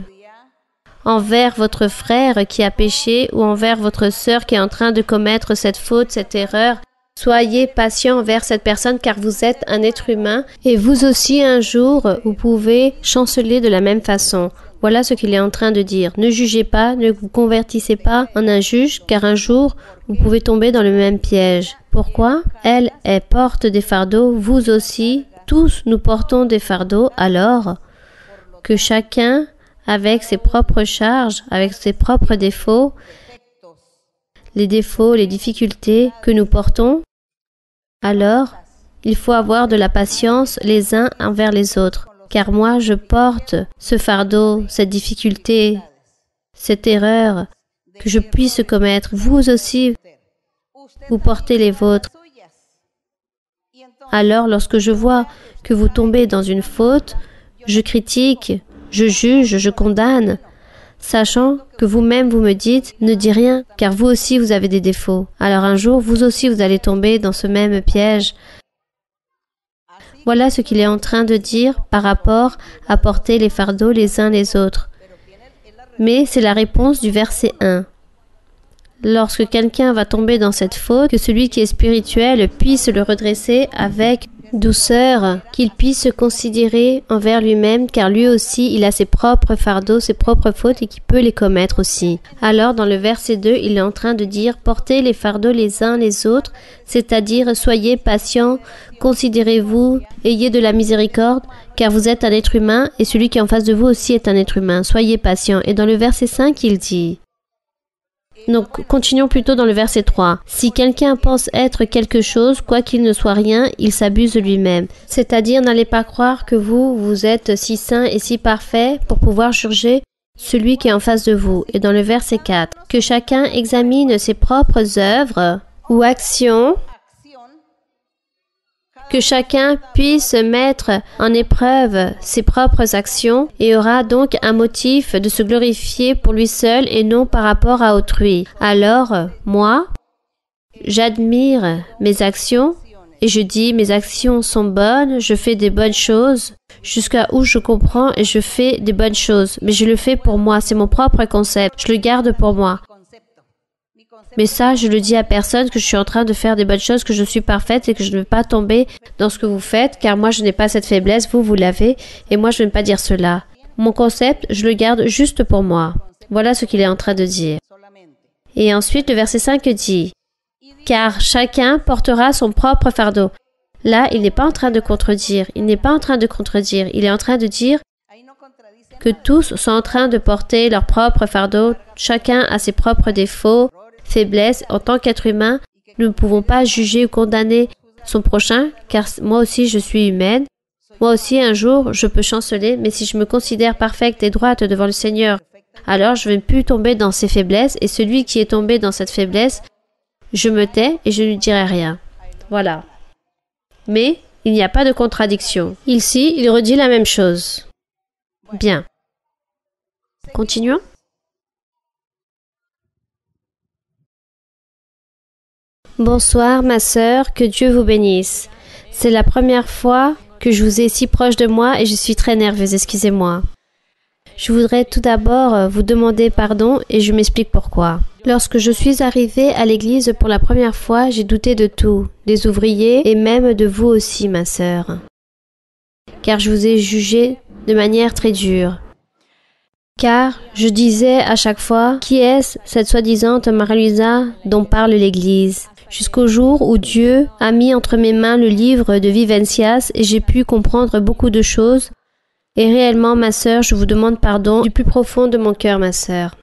envers votre frère qui a péché ou envers votre sœur qui est en train de commettre cette faute, cette erreur. Soyez patient envers cette personne car vous êtes un être humain et vous aussi un jour vous pouvez chanceler de la même façon. » Voilà ce qu'il est en train de dire. Ne jugez pas, ne vous convertissez pas en un juge car un jour vous pouvez tomber dans le même piège. Pourquoi? Elle porte des fardeaux, vous aussi, tous nous portons des fardeaux, alors que chacun avec ses propres charges, avec ses propres défauts, les difficultés que nous portons, alors il faut avoir de la patience les uns envers les autres. Car moi, je porte ce fardeau, cette difficulté, cette erreur que je puisse commettre. Vous aussi, vous portez les vôtres. Alors, lorsque je vois que vous tombez dans une faute, je critique, je juge, je condamne, sachant que vous-même vous me dites « ne dis rien » car vous aussi vous avez des défauts. Alors un jour, vous aussi vous allez tomber dans ce même piège. Voilà ce qu'il est en train de dire par rapport à porter les fardeaux les uns les autres. Mais c'est la réponse du verset 1. Lorsque quelqu'un va tomber dans cette faute, que celui qui est spirituel puisse le redresser avec douceur, qu'il puisse se considérer envers lui-même, car lui aussi, il a ses propres fardeaux, ses propres fautes et qu'il peut les commettre aussi. Alors, dans le verset 2, il est en train de dire « Portez les fardeaux les uns les autres », c'est-à-dire « Soyez patients, considérez-vous, ayez de la miséricorde, car vous êtes un être humain et celui qui est en face de vous aussi est un être humain. Soyez patients. » Et dans le verset 5, il dit Donc, continuons plutôt dans le verset 3. Si quelqu'un pense être quelque chose, quoiqu'il ne soit rien, il s'abuse de lui-même. C'est-à-dire, n'allez pas croire que vous êtes si saint et si parfait pour pouvoir juger celui qui est en face de vous. Et dans le verset 4, que chacun examine ses propres œuvres ou actions, que chacun puisse mettre en épreuve ses propres actions et aura donc un motif de se glorifier pour lui seul et non par rapport à autrui. Alors, moi, j'admire mes actions et je dis mes actions sont bonnes, je fais des bonnes choses, jusqu'à où je comprends et je fais des bonnes choses. Mais je le fais pour moi, c'est mon propre concept, je le garde pour moi. Mais ça, je le dis à personne que je suis en train de faire des bonnes choses, que je suis parfaite et que je ne veux pas tomber dans ce que vous faites, car moi, je n'ai pas cette faiblesse, vous l'avez, et moi, je ne veux pas dire cela. Mon concept, je le garde juste pour moi. Voilà ce qu'il est en train de dire. Et ensuite, le verset 5 dit, « Car chacun portera son propre fardeau. » Là, il n'est pas en train de contredire. Il n'est pas en train de contredire. Il est en train de dire que tous sont en train de porter leur propre fardeau. Chacun a ses propres défauts, faiblesses. En tant qu'être humain, nous ne pouvons pas juger ou condamner son prochain, car moi aussi je suis humaine. Moi aussi un jour je peux chanceler, mais si je me considère parfaite et droite devant le Seigneur, alors je ne vais plus tomber dans ces faiblesses, et celui qui est tombé dans cette faiblesse, je me tais et je ne lui dirai rien. Voilà. Mais il n'y a pas de contradiction. Ici, il redit la même chose. Bien. Continuons. Bonsoir, ma sœur, que Dieu vous bénisse. C'est la première fois que je vous ai si proche de moi et je suis très nerveuse, excusez-moi. Je voudrais tout d'abord vous demander pardon et je m'explique pourquoi. Lorsque je suis arrivée à l'église pour la première fois, j'ai douté de tout, des ouvriers et même de vous aussi, ma sœur. Car je vous ai jugé de manière très dure. Car je disais à chaque fois, qui est-ce cette soi-disante Marie-Louisa dont parle l'Église? Jusqu'au jour où Dieu a mis entre mes mains le livre de Vivencias et j'ai pu comprendre beaucoup de choses. Et réellement, ma sœur, je vous demande pardon du plus profond de mon cœur, ma sœur.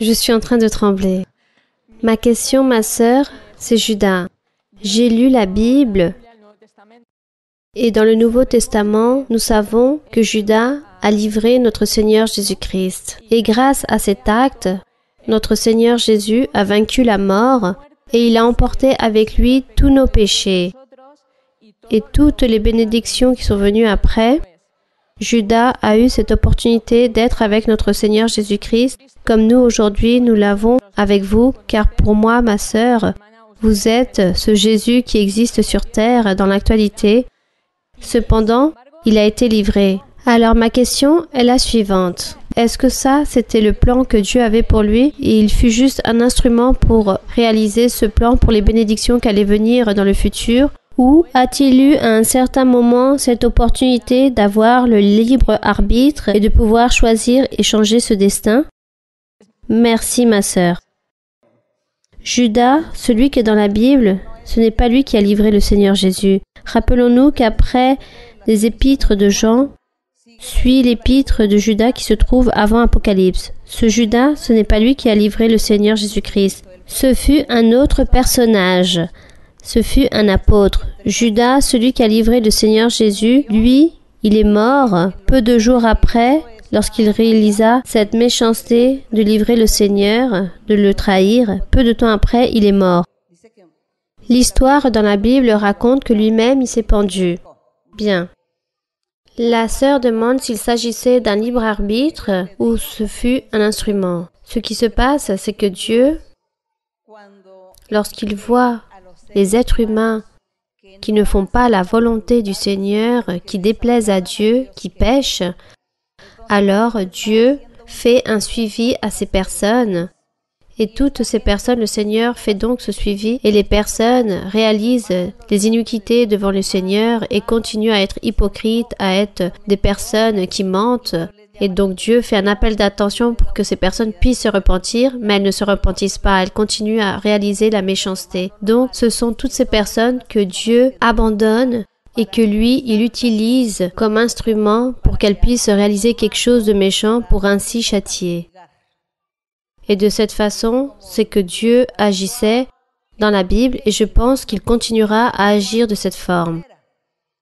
Je suis en train de trembler. Ma question, ma sœur, c'est Judas. J'ai lu la Bible et dans le Nouveau Testament, nous savons que Judas a livré notre Seigneur Jésus-Christ. Et grâce à cet acte, notre Seigneur Jésus a vaincu la mort et il a emporté avec lui tous nos péchés. Et toutes les bénédictions qui sont venues après, Judas a eu cette opportunité d'être avec notre Seigneur Jésus-Christ, comme nous aujourd'hui nous l'avons avec vous, car pour moi, ma sœur, vous êtes ce Jésus qui existe sur terre dans l'actualité. Cependant, il a été livré. Alors ma question est la suivante. Est-ce que ça, c'était le plan que Dieu avait pour lui et il fut juste un instrument pour réaliser ce plan pour les bénédictions qui allaient venir dans le futur? Ou a-t-il eu à un certain moment cette opportunité d'avoir le libre arbitre et de pouvoir choisir et changer ce destin? Merci ma sœur. Judas, celui qui est dans la Bible, ce n'est pas lui qui a livré le Seigneur Jésus. Rappelons-nous qu'après les épîtres de Jean, suit l'épître de Judas qui se trouve avant Apocalypse. Ce Judas, ce n'est pas lui qui a livré le Seigneur Jésus-Christ. Ce fut un autre personnage. Ce fut un apôtre. Judas, celui qui a livré le Seigneur Jésus, lui, il est mort peu de jours après, lorsqu'il réalisa cette méchanceté de livrer le Seigneur, de le trahir. Peu de temps après, il est mort. L'histoire dans la Bible raconte que lui-même, il s'est pendu. Bien. La sœur demande s'il s'agissait d'un libre arbitre ou ce fut un instrument. Ce qui se passe, c'est que Dieu, lorsqu'il voit les êtres humains qui ne font pas la volonté du Seigneur, qui déplaisent à Dieu, qui pêchent, alors Dieu fait un suivi à ces personnes. Et toutes ces personnes, le Seigneur fait donc ce suivi et les personnes réalisent les iniquités devant le Seigneur et continuent à être hypocrites, à être des personnes qui mentent Et donc Dieu fait un appel d'attention pour que ces personnes puissent se repentir, mais elles ne se repentissent pas, elles continuent à réaliser la méchanceté. Donc ce sont toutes ces personnes que Dieu abandonne et que lui, il utilise comme instrument pour qu'elles puissent réaliser quelque chose de méchant pour ainsi châtier. Et de cette façon, c'est que Dieu agissait dans la Bible et je pense qu'il continuera à agir de cette forme.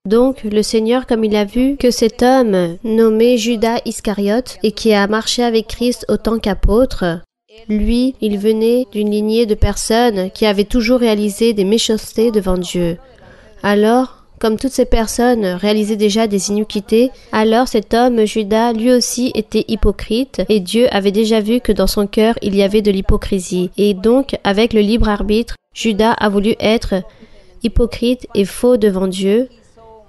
Donc, le Seigneur, comme il a vu que cet homme nommé Judas Iscariote et qui a marché avec Christ autant qu'apôtre, lui, il venait d'une lignée de personnes qui avaient toujours réalisé des méchancetés devant Dieu. Alors, comme toutes ces personnes réalisaient déjà des iniquités, alors cet homme, Judas, lui aussi était hypocrite et Dieu avait déjà vu que dans son cœur il y avait de l'hypocrisie. Et donc, avec le libre arbitre, Judas a voulu être hypocrite et faux devant Dieu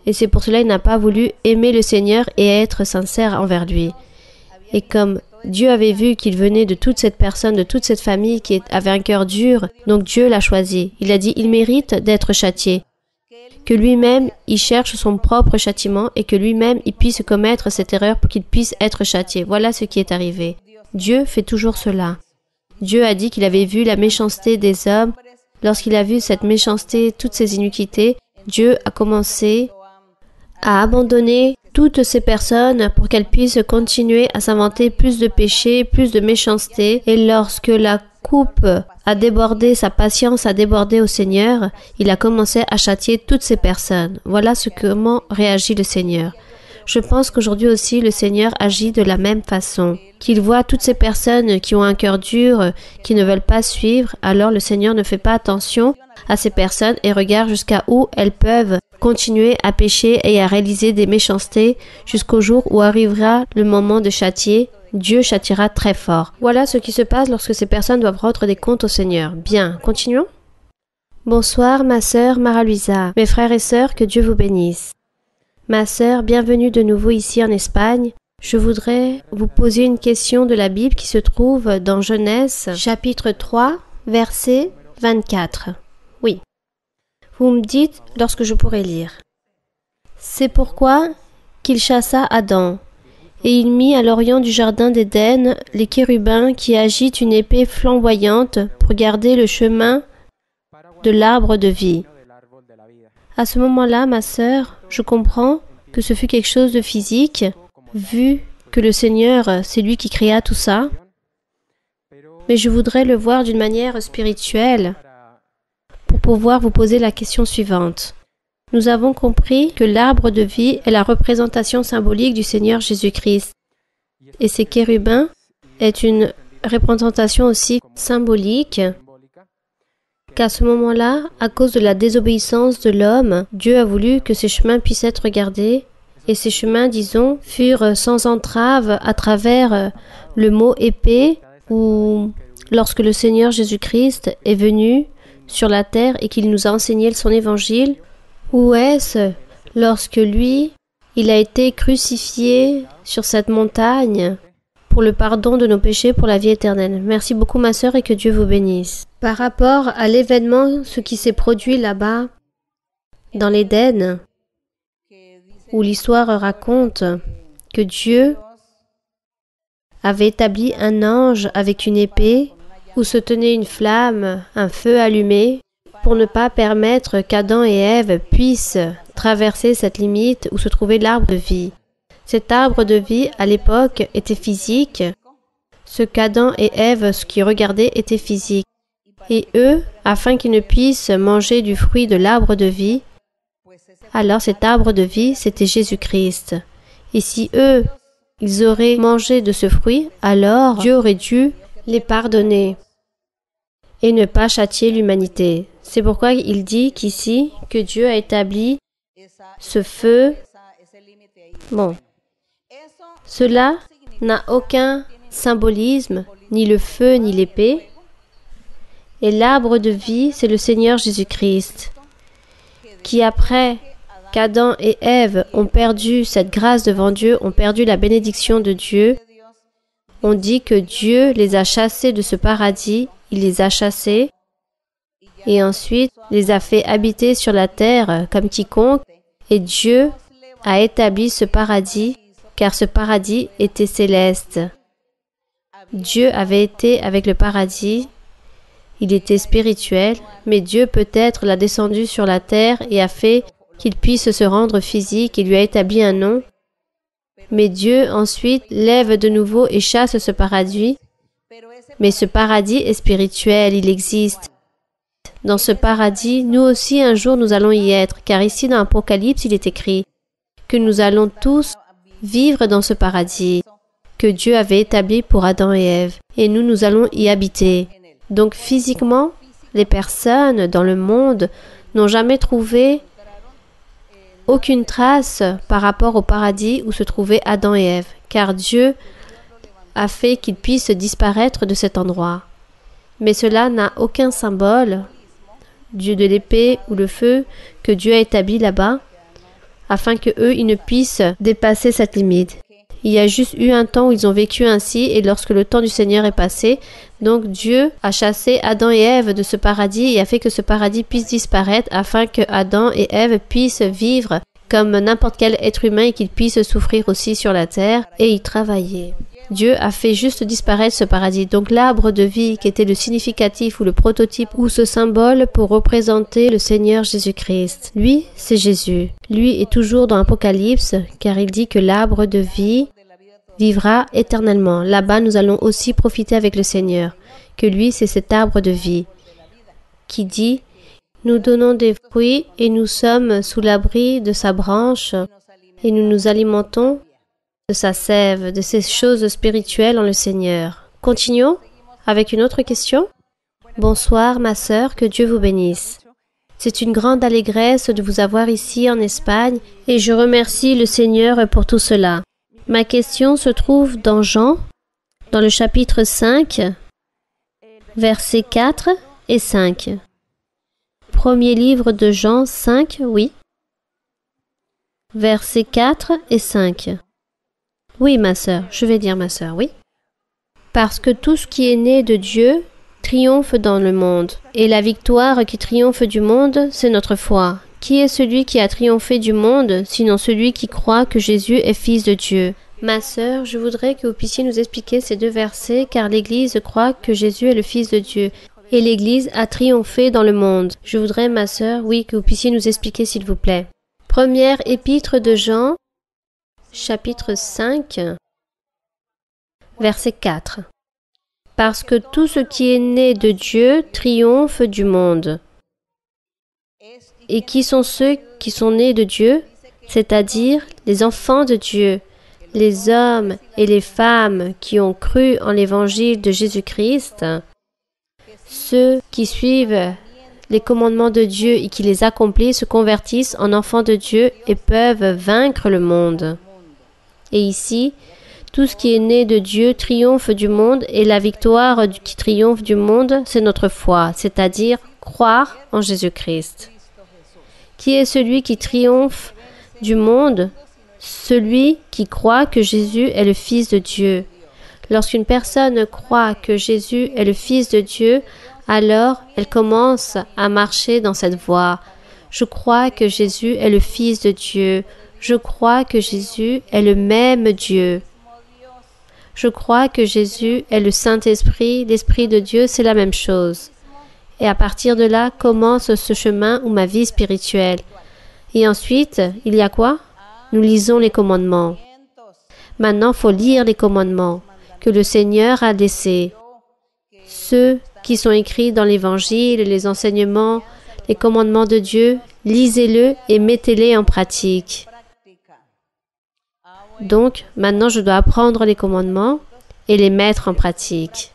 et c'est pour cela qu'il n'a pas voulu aimer le Seigneur et être sincère envers lui. Et comme Dieu avait vu qu'il venait de toute cette personne, de toute cette famille qui avait un cœur dur, donc Dieu l'a choisi. Il a dit, il mérite d'être châtié. Que lui-même, il cherche son propre châtiment et que lui-même, il puisse commettre cette erreur pour qu'il puisse être châtié. Voilà ce qui est arrivé. Dieu fait toujours cela. Dieu a dit qu'il avait vu la méchanceté des hommes. Lorsqu'il a vu cette méchanceté, toutes ces iniquités, Dieu a commencé à abandonner toutes ces personnes pour qu'elles puissent continuer à s'inventer plus de péchés, plus de méchanceté. Et lorsque la coupe a débordé, sa patience a débordé au Seigneur, il a commencé à châtier toutes ces personnes. Voilà comment réagit le Seigneur. Je pense qu'aujourd'hui aussi, le Seigneur agit de la même façon. Qu'il voit toutes ces personnes qui ont un cœur dur, qui ne veulent pas suivre, alors le Seigneur ne fait pas attention à ces personnes et regarde jusqu'à où elles peuvent continuer à pécher et à réaliser des méchancetés jusqu'au jour où arrivera le moment de châtier. Dieu châtiera très fort. Voilà ce qui se passe lorsque ces personnes doivent rendre des comptes au Seigneur. Bien, continuons. Bonsoir, ma sœur Mara-Luisa. Mes frères et sœurs, que Dieu vous bénisse. Ma sœur, bienvenue de nouveau ici en Espagne. Je voudrais vous poser une question de la Bible qui se trouve dans Genèse, chapitre 3, verset 24. Oui. Vous me dites lorsque je pourrai lire. C'est pourquoi qu'il chassa Adam. Et il mit à l'orient du jardin d'Éden les chérubins qui agitent une épée flamboyante pour garder le chemin de l'arbre de vie. À ce moment-là, ma sœur, je comprends que ce fut quelque chose de physique, vu que le Seigneur, c'est lui qui créa tout ça. Mais je voudrais le voir d'une manière spirituelle pour pouvoir vous poser la question suivante. Nous avons compris que l'arbre de vie est la représentation symbolique du Seigneur Jésus-Christ. Et ces chérubins est une représentation aussi symbolique qu'à ce moment-là, à cause de la désobéissance de l'homme, Dieu a voulu que ces chemins puissent être regardés. Et ces chemins, disons, furent sans entrave à travers le mot épée ou lorsque le Seigneur Jésus-Christ est venu sur la terre et qu'il nous a enseigné son évangile. Ou est-ce lorsque lui, il a été crucifié sur cette montagne pour le pardon de nos péchés, pour la vie éternelle. Merci beaucoup ma sœur et que Dieu vous bénisse. Par rapport à l'événement, ce qui s'est produit là-bas, dans l'Éden, où l'histoire raconte que Dieu avait établi un ange avec une épée, où se tenait une flamme, un feu allumé, pour ne pas permettre qu'Adam et Ève puissent traverser cette limite où se trouvait l'arbre de vie. Cet arbre de vie, à l'époque, était physique. Ce qu'Adam et Ève, ce qu'ils regardaient, était physique. Et eux, afin qu'ils ne puissent manger du fruit de l'arbre de vie, alors cet arbre de vie, c'était Jésus-Christ. Et si eux, ils auraient mangé de ce fruit, alors Dieu aurait dû les pardonner et ne pas châtier l'humanité. C'est pourquoi il dit qu'ici, que Dieu a établi ce feu. Bon, cela n'a aucun symbolisme, ni le feu, ni l'épée. Et l'arbre de vie, c'est le Seigneur Jésus-Christ, qui après qu'Adam et Ève ont perdu cette grâce devant Dieu, ont perdu la bénédiction de Dieu, on dit que Dieu les a chassés de ce paradis, il les a chassés, et ensuite les a fait habiter sur la terre comme quiconque, et Dieu a établi ce paradis car ce paradis était céleste. Dieu avait été avec le paradis, il était spirituel, mais Dieu peut-être l'a descendu sur la terre et a fait qu'il puisse se rendre physique et lui a établi un nom. Mais Dieu ensuite lève de nouveau et chasse ce paradis. Mais ce paradis est spirituel, il existe. Dans ce paradis, nous aussi un jour nous allons y être, car ici dans l'Apocalypse il est écrit que nous allons tous vivre dans ce paradis que Dieu avait établi pour Adam et Ève, et nous allons y habiter. Donc physiquement, les personnes dans le monde n'ont jamais trouvé aucune trace par rapport au paradis où se trouvaient Adam et Ève, car Dieu a fait qu'ils puissent disparaître de cet endroit. Mais cela n'a aucun symbole, Dieu de l'épée ou le feu, que Dieu a établi là-bas, afin que eux, ils ne puissent dépasser cette limite. Il y a juste eu un temps où ils ont vécu ainsi, et lorsque le temps du Seigneur est passé, donc Dieu a chassé Adam et Ève de ce paradis et a fait que ce paradis puisse disparaître afin que Adam et Ève puissent vivre comme n'importe quel être humain et qu'ils puissent souffrir aussi sur la terre et y travailler. Dieu a fait juste disparaître ce paradis. Donc l'arbre de vie qui était le significatif ou le prototype ou ce symbole pour représenter le Seigneur Jésus-Christ. Lui, c'est Jésus. Lui est toujours dans l'Apocalypse car il dit que l'arbre de vie vivra éternellement. Là-bas, nous allons aussi profiter avec le Seigneur. Que lui, c'est cet arbre de vie qui dit « Nous donnons des fruits et nous sommes sous l'abri de sa branche et nous nous alimentons de sa sève, de ces choses spirituelles en le Seigneur. » Continuons avec une autre question. Bonsoir, ma sœur, que Dieu vous bénisse. C'est une grande allégresse de vous avoir ici en Espagne et je remercie le Seigneur pour tout cela. Ma question se trouve dans Jean, dans le chapitre 5, versets 4 et 5. Premier livre de Jean 5, oui. Versets 4 et 5. Oui, ma sœur, je vais dire ma sœur, oui. Parce que tout ce qui est né de Dieu triomphe dans le monde. Et la victoire qui triomphe du monde, c'est notre foi. Qui est celui qui a triomphé du monde, sinon celui qui croit que Jésus est Fils de Dieu? Ma sœur, je voudrais que vous puissiez nous expliquer ces deux versets, car l'Église croit que Jésus est le Fils de Dieu. Et l'Église a triomphé dans le monde. Je voudrais, ma sœur, oui, que vous puissiez nous expliquer, s'il vous plaît. Première épître de Jean, chapitre 5, verset 4. Parce que tout ce qui est né de Dieu triomphe du monde. Et qui sont ceux qui sont nés de Dieu, c'est-à-dire les enfants de Dieu, les hommes et les femmes qui ont cru en l'évangile de Jésus-Christ, ceux qui suivent les commandements de Dieu et qui les accomplissent se convertissent en enfants de Dieu et peuvent vaincre le monde. Et ici, tout ce qui est né de Dieu triomphe du monde et la victoire qui triomphe du monde, c'est notre foi, c'est-à-dire croire en Jésus-Christ. Qui est celui qui triomphe du monde? Celui qui croit que Jésus est le Fils de Dieu. Lorsqu'une personne croit que Jésus est le Fils de Dieu, alors elle commence à marcher dans cette voie. Je crois que Jésus est le Fils de Dieu. Je crois que Jésus est le même Dieu. Je crois que Jésus est le Saint-Esprit, l'Esprit de Dieu, c'est la même chose. Et à partir de là commence ce chemin ou ma vie spirituelle. Et ensuite, il y a quoi? Nous lisons les commandements. Maintenant, il faut lire les commandements que le Seigneur a laissés. Ceux qui sont écrits dans l'Évangile, les enseignements, les commandements de Dieu, lisez-le et mettez-les en pratique. Donc, maintenant, je dois apprendre les commandements et les mettre en pratique.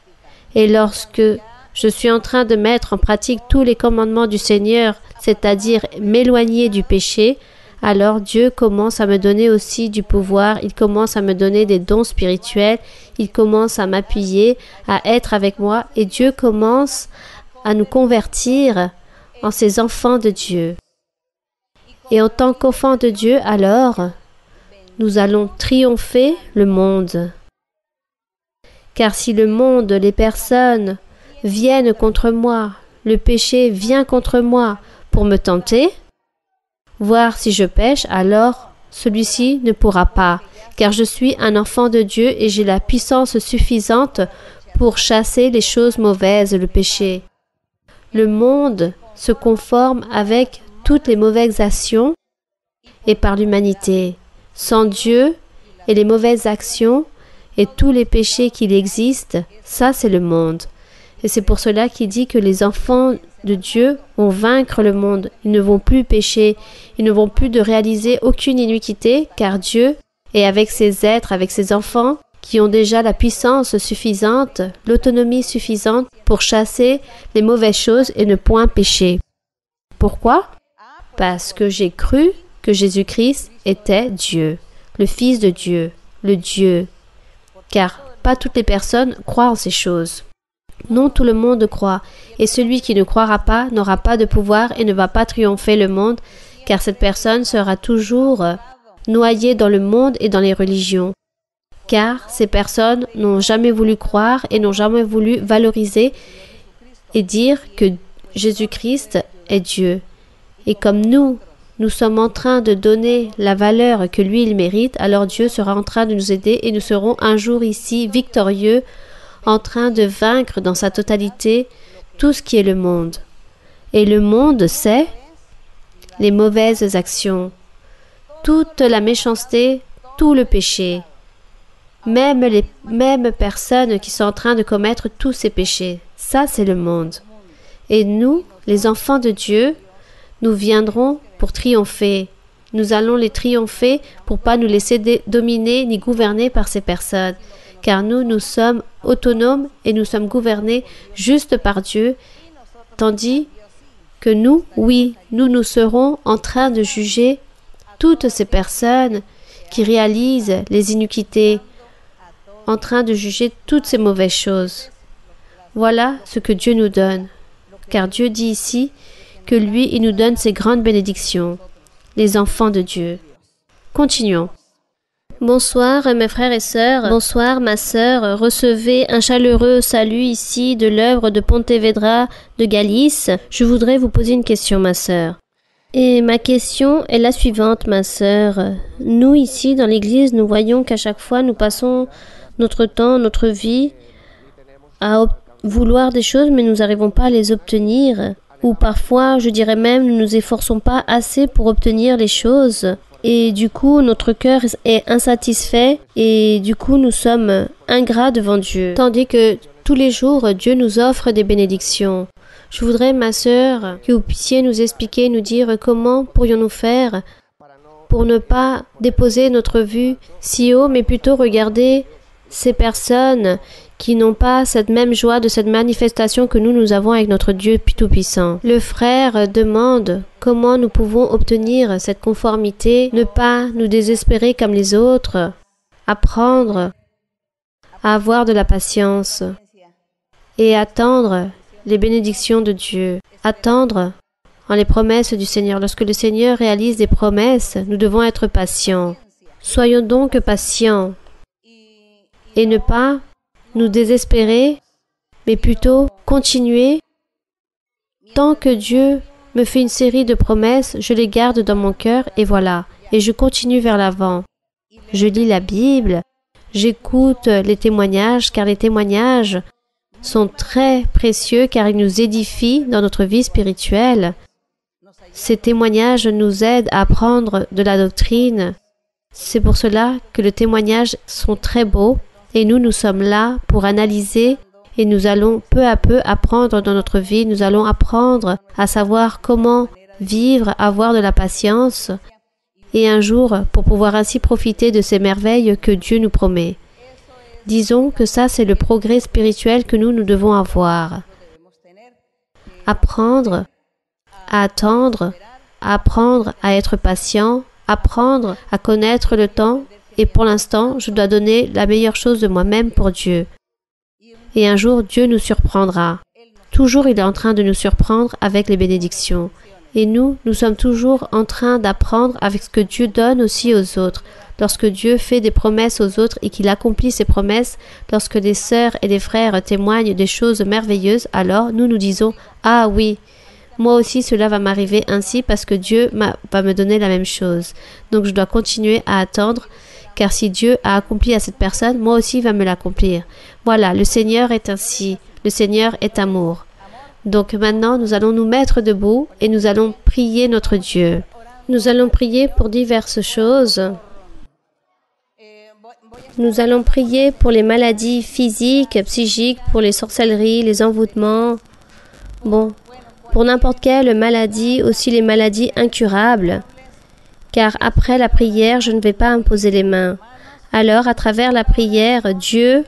Et lorsque je suis en train de mettre en pratique tous les commandements du Seigneur, c'est-à-dire m'éloigner du péché, alors Dieu commence à me donner aussi du pouvoir, il commence à me donner des dons spirituels, il commence à m'appuyer, à être avec moi, et Dieu commence à nous convertir en ses enfants de Dieu. Et en tant qu'enfants de Dieu, alors, nous allons triompher le monde. Car si le monde, les personnes viennent contre moi, le péché vient contre moi pour me tenter, voir si je pêche, alors celui-ci ne pourra pas, car je suis un enfant de Dieu et j'ai la puissance suffisante pour chasser les choses mauvaises, le péché. Le monde se conforme avec toutes les mauvaises actions et par l'humanité. Sans Dieu et les mauvaises actions et tous les péchés qu'il existe, ça c'est le monde. Et c'est pour cela qu'il dit que les enfants de Dieu vont vaincre le monde. Ils ne vont plus pécher, ils ne vont plus de réaliser aucune iniquité, car Dieu est avec ses êtres, avec ses enfants, qui ont déjà la puissance suffisante, l'autonomie suffisante pour chasser les mauvaises choses et ne point pécher. Pourquoi? Parce que j'ai cru que Jésus-Christ était Dieu, le Fils de Dieu, le Dieu. Car pas toutes les personnes croient en ces choses. Non, tout le monde croit, et celui qui ne croira pas n'aura pas de pouvoir et ne va pas triompher le monde, car cette personne sera toujours noyée dans le monde et dans les religions. Car ces personnes n'ont jamais voulu croire et n'ont jamais voulu valoriser et dire que Jésus-Christ est Dieu. Et comme nous sommes en train de donner la valeur que lui, il mérite, alors Dieu sera en train de nous aider et nous serons un jour ici victorieux, en train de vaincre dans sa totalité tout ce qui est le monde. Et le monde, c'est les mauvaises actions, toute la méchanceté, tout le péché. Même les mêmes personnes qui sont en train de commettre tous ces péchés. Ça, c'est le monde. Et nous, les enfants de Dieu, nous viendrons pour triompher. Nous allons les triompher pour pas nous laisser dominer ni gouverner par ces personnes. Car nous sommes autonomes et nous sommes gouvernés juste par Dieu, tandis que nous serons en train de juger toutes ces personnes qui réalisent les iniquités, en train de juger toutes ces mauvaises choses. Voilà ce que Dieu nous donne, car Dieu dit ici que lui, il nous donne ses grandes bénédictions, les enfants de Dieu. Continuons. Bonsoir mes frères et sœurs, bonsoir ma sœur, recevez un chaleureux salut ici de l'œuvre de Pontevedra de Galice. Je voudrais vous poser une question ma sœur. Et ma question est la suivante ma sœur. Nous ici dans l'église, nous voyons qu'à chaque fois nous passons notre temps, notre vie à vouloir des choses mais nous n'arrivons pas à les obtenir. Ou parfois, je dirais même, nous ne nous efforçons pas assez pour obtenir les choses. Et du coup, notre cœur est insatisfait et du coup, nous sommes ingrats devant Dieu. Tandis que tous les jours, Dieu nous offre des bénédictions. Je voudrais, ma sœur, que vous puissiez nous expliquer, nous dire comment pourrions-nous faire pour ne pas déposer notre vue si haut, mais plutôt regarder ces personnes qui n'ont pas cette même joie de cette manifestation que nous avons avec notre Dieu Tout-Puissant. Le frère demande comment nous pouvons obtenir cette conformité, ne pas nous désespérer comme les autres, apprendre à avoir de la patience et attendre les bénédictions de Dieu, attendre en les promesses du Seigneur. Lorsque le Seigneur réalise des promesses, nous devons être patients. Soyons donc patients et ne pas nous désespérer, mais plutôt continuer. Tant que Dieu me fait une série de promesses, je les garde dans mon cœur et voilà, et je continue vers l'avant. Je lis la Bible, j'écoute les témoignages, car les témoignages sont très précieux, car ils nous édifient dans notre vie spirituelle. Ces témoignages nous aident à apprendre de la doctrine. C'est pour cela que les témoignages sont très beaux. Et nous sommes là pour analyser et nous allons peu à peu apprendre dans notre vie, nous allons apprendre à savoir comment vivre, avoir de la patience et un jour pour pouvoir ainsi profiter de ces merveilles que Dieu nous promet. Disons que ça c'est le progrès spirituel que nous devons avoir. Apprendre à attendre, apprendre à être patient, apprendre à connaître le temps. Et pour l'instant, je dois donner la meilleure chose de moi-même pour Dieu. Et un jour, Dieu nous surprendra. Toujours, il est en train de nous surprendre avec les bénédictions. Et nous sommes toujours en train d'apprendre avec ce que Dieu donne aussi aux autres. Lorsque Dieu fait des promesses aux autres et qu'il accomplit ses promesses, lorsque les sœurs et les frères témoignent des choses merveilleuses, alors nous disons « Ah oui, moi aussi cela va m'arriver ainsi parce que Dieu va me donner la même chose. Donc je dois continuer à attendre, car si Dieu a accompli à cette personne, moi aussi il va me l'accomplir. Voilà, le Seigneur est ainsi, le Seigneur est amour. Donc maintenant, nous allons nous mettre debout et nous allons prier notre Dieu. Nous allons prier pour diverses choses. Nous allons prier pour les maladies physiques, psychiques, pour les sorcelleries, les envoûtements. Bon, pour n'importe quelle maladie, aussi les maladies incurables. Car après la prière, je ne vais pas imposer les mains. Alors, à travers la prière, Dieu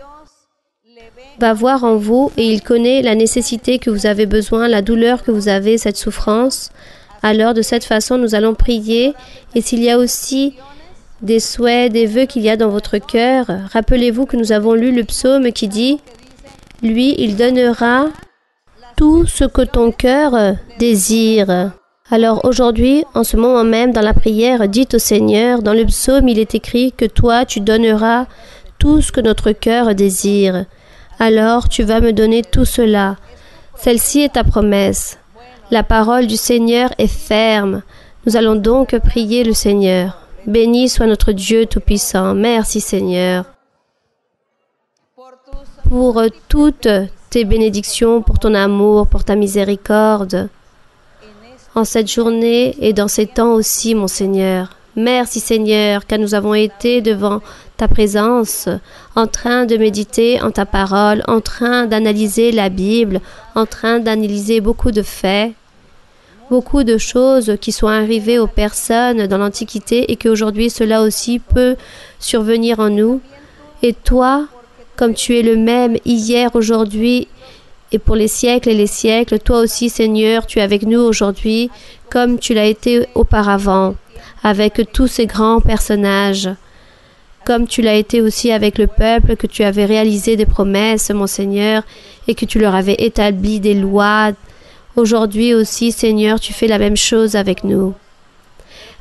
va voir en vous et il connaît la nécessité que vous avez besoin, la douleur que vous avez, cette souffrance. Alors, de cette façon, nous allons prier. Et s'il y a aussi des souhaits, des vœux qu'il y a dans votre cœur, rappelez-vous que nous avons lu le psaume qui dit « Lui, il donnera tout ce que ton cœur désire. » Alors aujourd'hui, en ce moment même, dans la prière, dites au Seigneur, dans le psaume, il est écrit que toi, tu donneras tout ce que notre cœur désire. Alors, tu vas me donner tout cela. Celle-ci est ta promesse. La parole du Seigneur est ferme. Nous allons donc prier le Seigneur. Béni soit notre Dieu Tout-Puissant. Merci Seigneur. Pour toutes tes bénédictions, pour ton amour, pour ta miséricorde. En cette journée et dans ces temps aussi, mon Seigneur. Merci Seigneur, car nous avons été devant ta présence, en train de méditer en ta parole, en train d'analyser la Bible, en train d'analyser beaucoup de faits, beaucoup de choses qui sont arrivées aux personnes dans l'Antiquité et qu'aujourd'hui cela aussi peut survenir en nous. Et toi, comme tu es le même hier, aujourd'hui et pour les siècles, toi aussi Seigneur, tu es avec nous aujourd'hui comme tu l'as été auparavant, avec tous ces grands personnages, comme tu l'as été aussi avec le peuple, que tu avais réalisé des promesses, mon Seigneur, et que tu leur avais établi des lois. Aujourd'hui aussi, Seigneur, tu fais la même chose avec nous.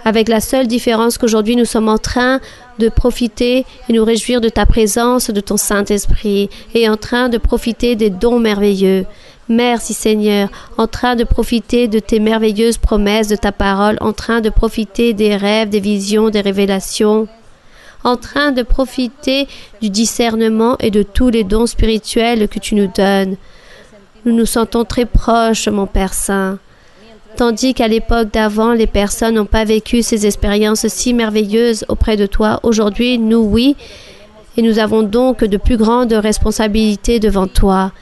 Avec la seule différence qu'aujourd'hui nous sommes en train de profiter et nous réjouir de ta présence, de ton Saint-Esprit, et en train de profiter des dons merveilleux. Merci Seigneur, en train de profiter de tes merveilleuses promesses, de ta parole, en train de profiter des rêves, des visions, des révélations, en train de profiter du discernement et de tous les dons spirituels que tu nous donnes. Nous nous sentons très proches, mon Père Saint. Tandis qu'à l'époque d'avant, les personnes n'ont pas vécu ces expériences si merveilleuses auprès de toi. Aujourd'hui, nous, oui, et nous avons donc de plus grandes responsabilités devant toi.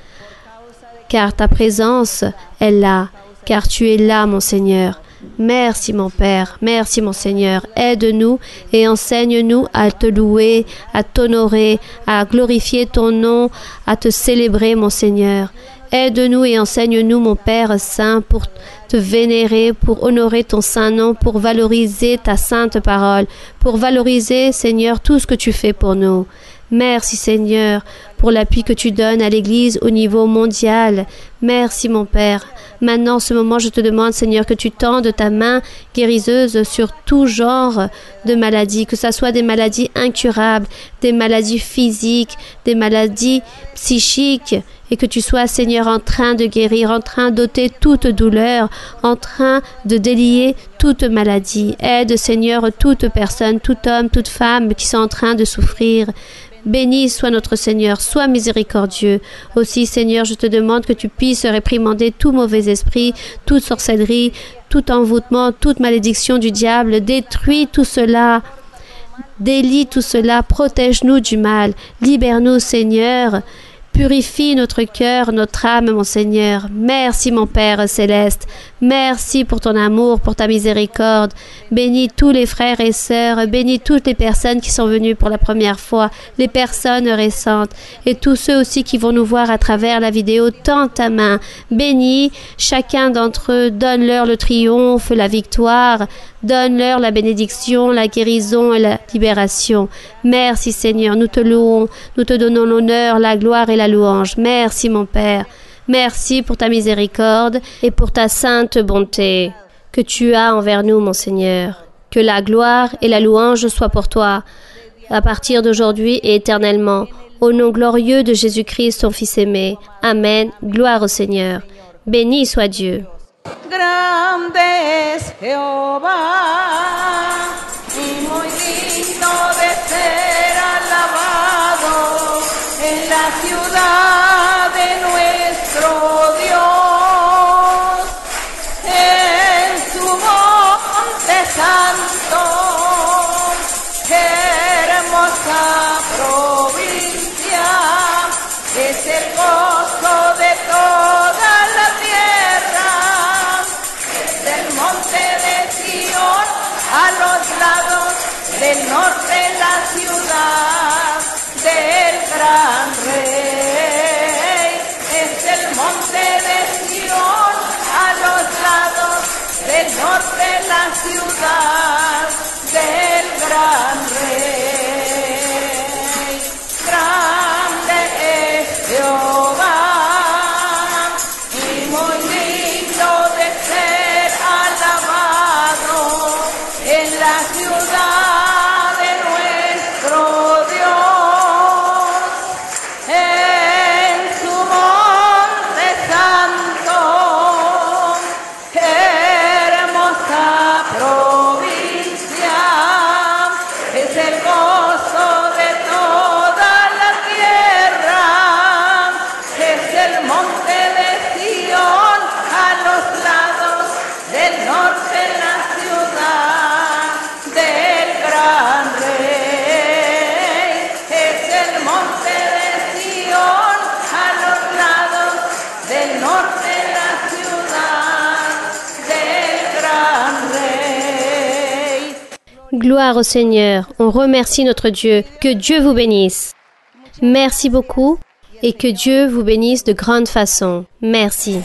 Car ta présence est là, car tu es là, mon Seigneur. Merci, mon Père, merci, mon Seigneur. Aide-nous et enseigne-nous à te louer, à t'honorer, à glorifier ton nom, à te célébrer, mon Seigneur. Aide-nous et enseigne-nous, mon Père Saint, pour te vénérer, pour honorer ton saint nom, pour valoriser ta sainte parole, pour valoriser, Seigneur, tout ce que tu fais pour nous. Merci, Seigneur, pour l'appui que tu donnes à l'Église au niveau mondial. Merci, mon Père. Maintenant, en ce moment, je te demande, Seigneur, que tu tendes ta main guériseuse sur tout genre de maladies, que ce soit des maladies incurables, des maladies physiques, des maladies psychiques, et que tu sois, Seigneur, en train de guérir, en train d'ôter toute douleur, en train de délier toute maladie. Aide, Seigneur, toute personne, tout homme, toute femme qui sont en train de souffrir. Béni soit notre Seigneur, sois miséricordieux. Aussi, Seigneur, je te demande que tu puisses réprimander tout mauvais esprit, toute sorcellerie, tout envoûtement, toute malédiction du diable. Détruis tout cela, délie tout cela, protège-nous du mal. Libère-nous, Seigneur. Purifie notre cœur, notre âme, mon Seigneur. Merci, mon Père céleste. Merci pour ton amour, pour ta miséricorde. Bénis tous les frères et sœurs. Bénis toutes les personnes qui sont venues pour la première fois, les personnes récentes et tous ceux aussi qui vont nous voir à travers la vidéo. Tends ta main. Bénis chacun d'entre eux. Donne-leur le triomphe, la victoire. Donne-leur la bénédiction, la guérison et la libération. Merci, Seigneur. Nous te louons. Nous te donnons l'honneur, la gloire et la louange. Merci, mon Père. Merci pour ta miséricorde et pour ta sainte bonté que tu as envers nous, mon Seigneur. Que la gloire et la louange soient pour toi, à partir d'aujourd'hui et éternellement. Au nom glorieux de Jésus-Christ, son Fils aimé. Amen. Gloire au Seigneur. Béni soit Dieu. Grande es Jehová y muy digno de ser alabado en la ciudad de nuestro Dios, en su monte santo. Hermosa provincia es el gozo de toda la tierra. Del monte de Sion a los lados del norte la ciudad del gran rey. Es el monte de Sion a los lados del norte la ciudad del gran rey. Grande es Jehová y muy digno de ser alabado en la ciudad de nuestro Dios, en su monte santo. Hermosa provincia es el gozo de toda la tierra. Es el monte de Sion a los lados del norte la ciudad del gran rey. Es el monte de Sion a los lados del norte la ciudad del gran rey. Gloire au Seigneur. On remercie notre Dieu. Que Dieu vous bénisse. Merci beaucoup et que Dieu vous bénisse de grande façon. Merci.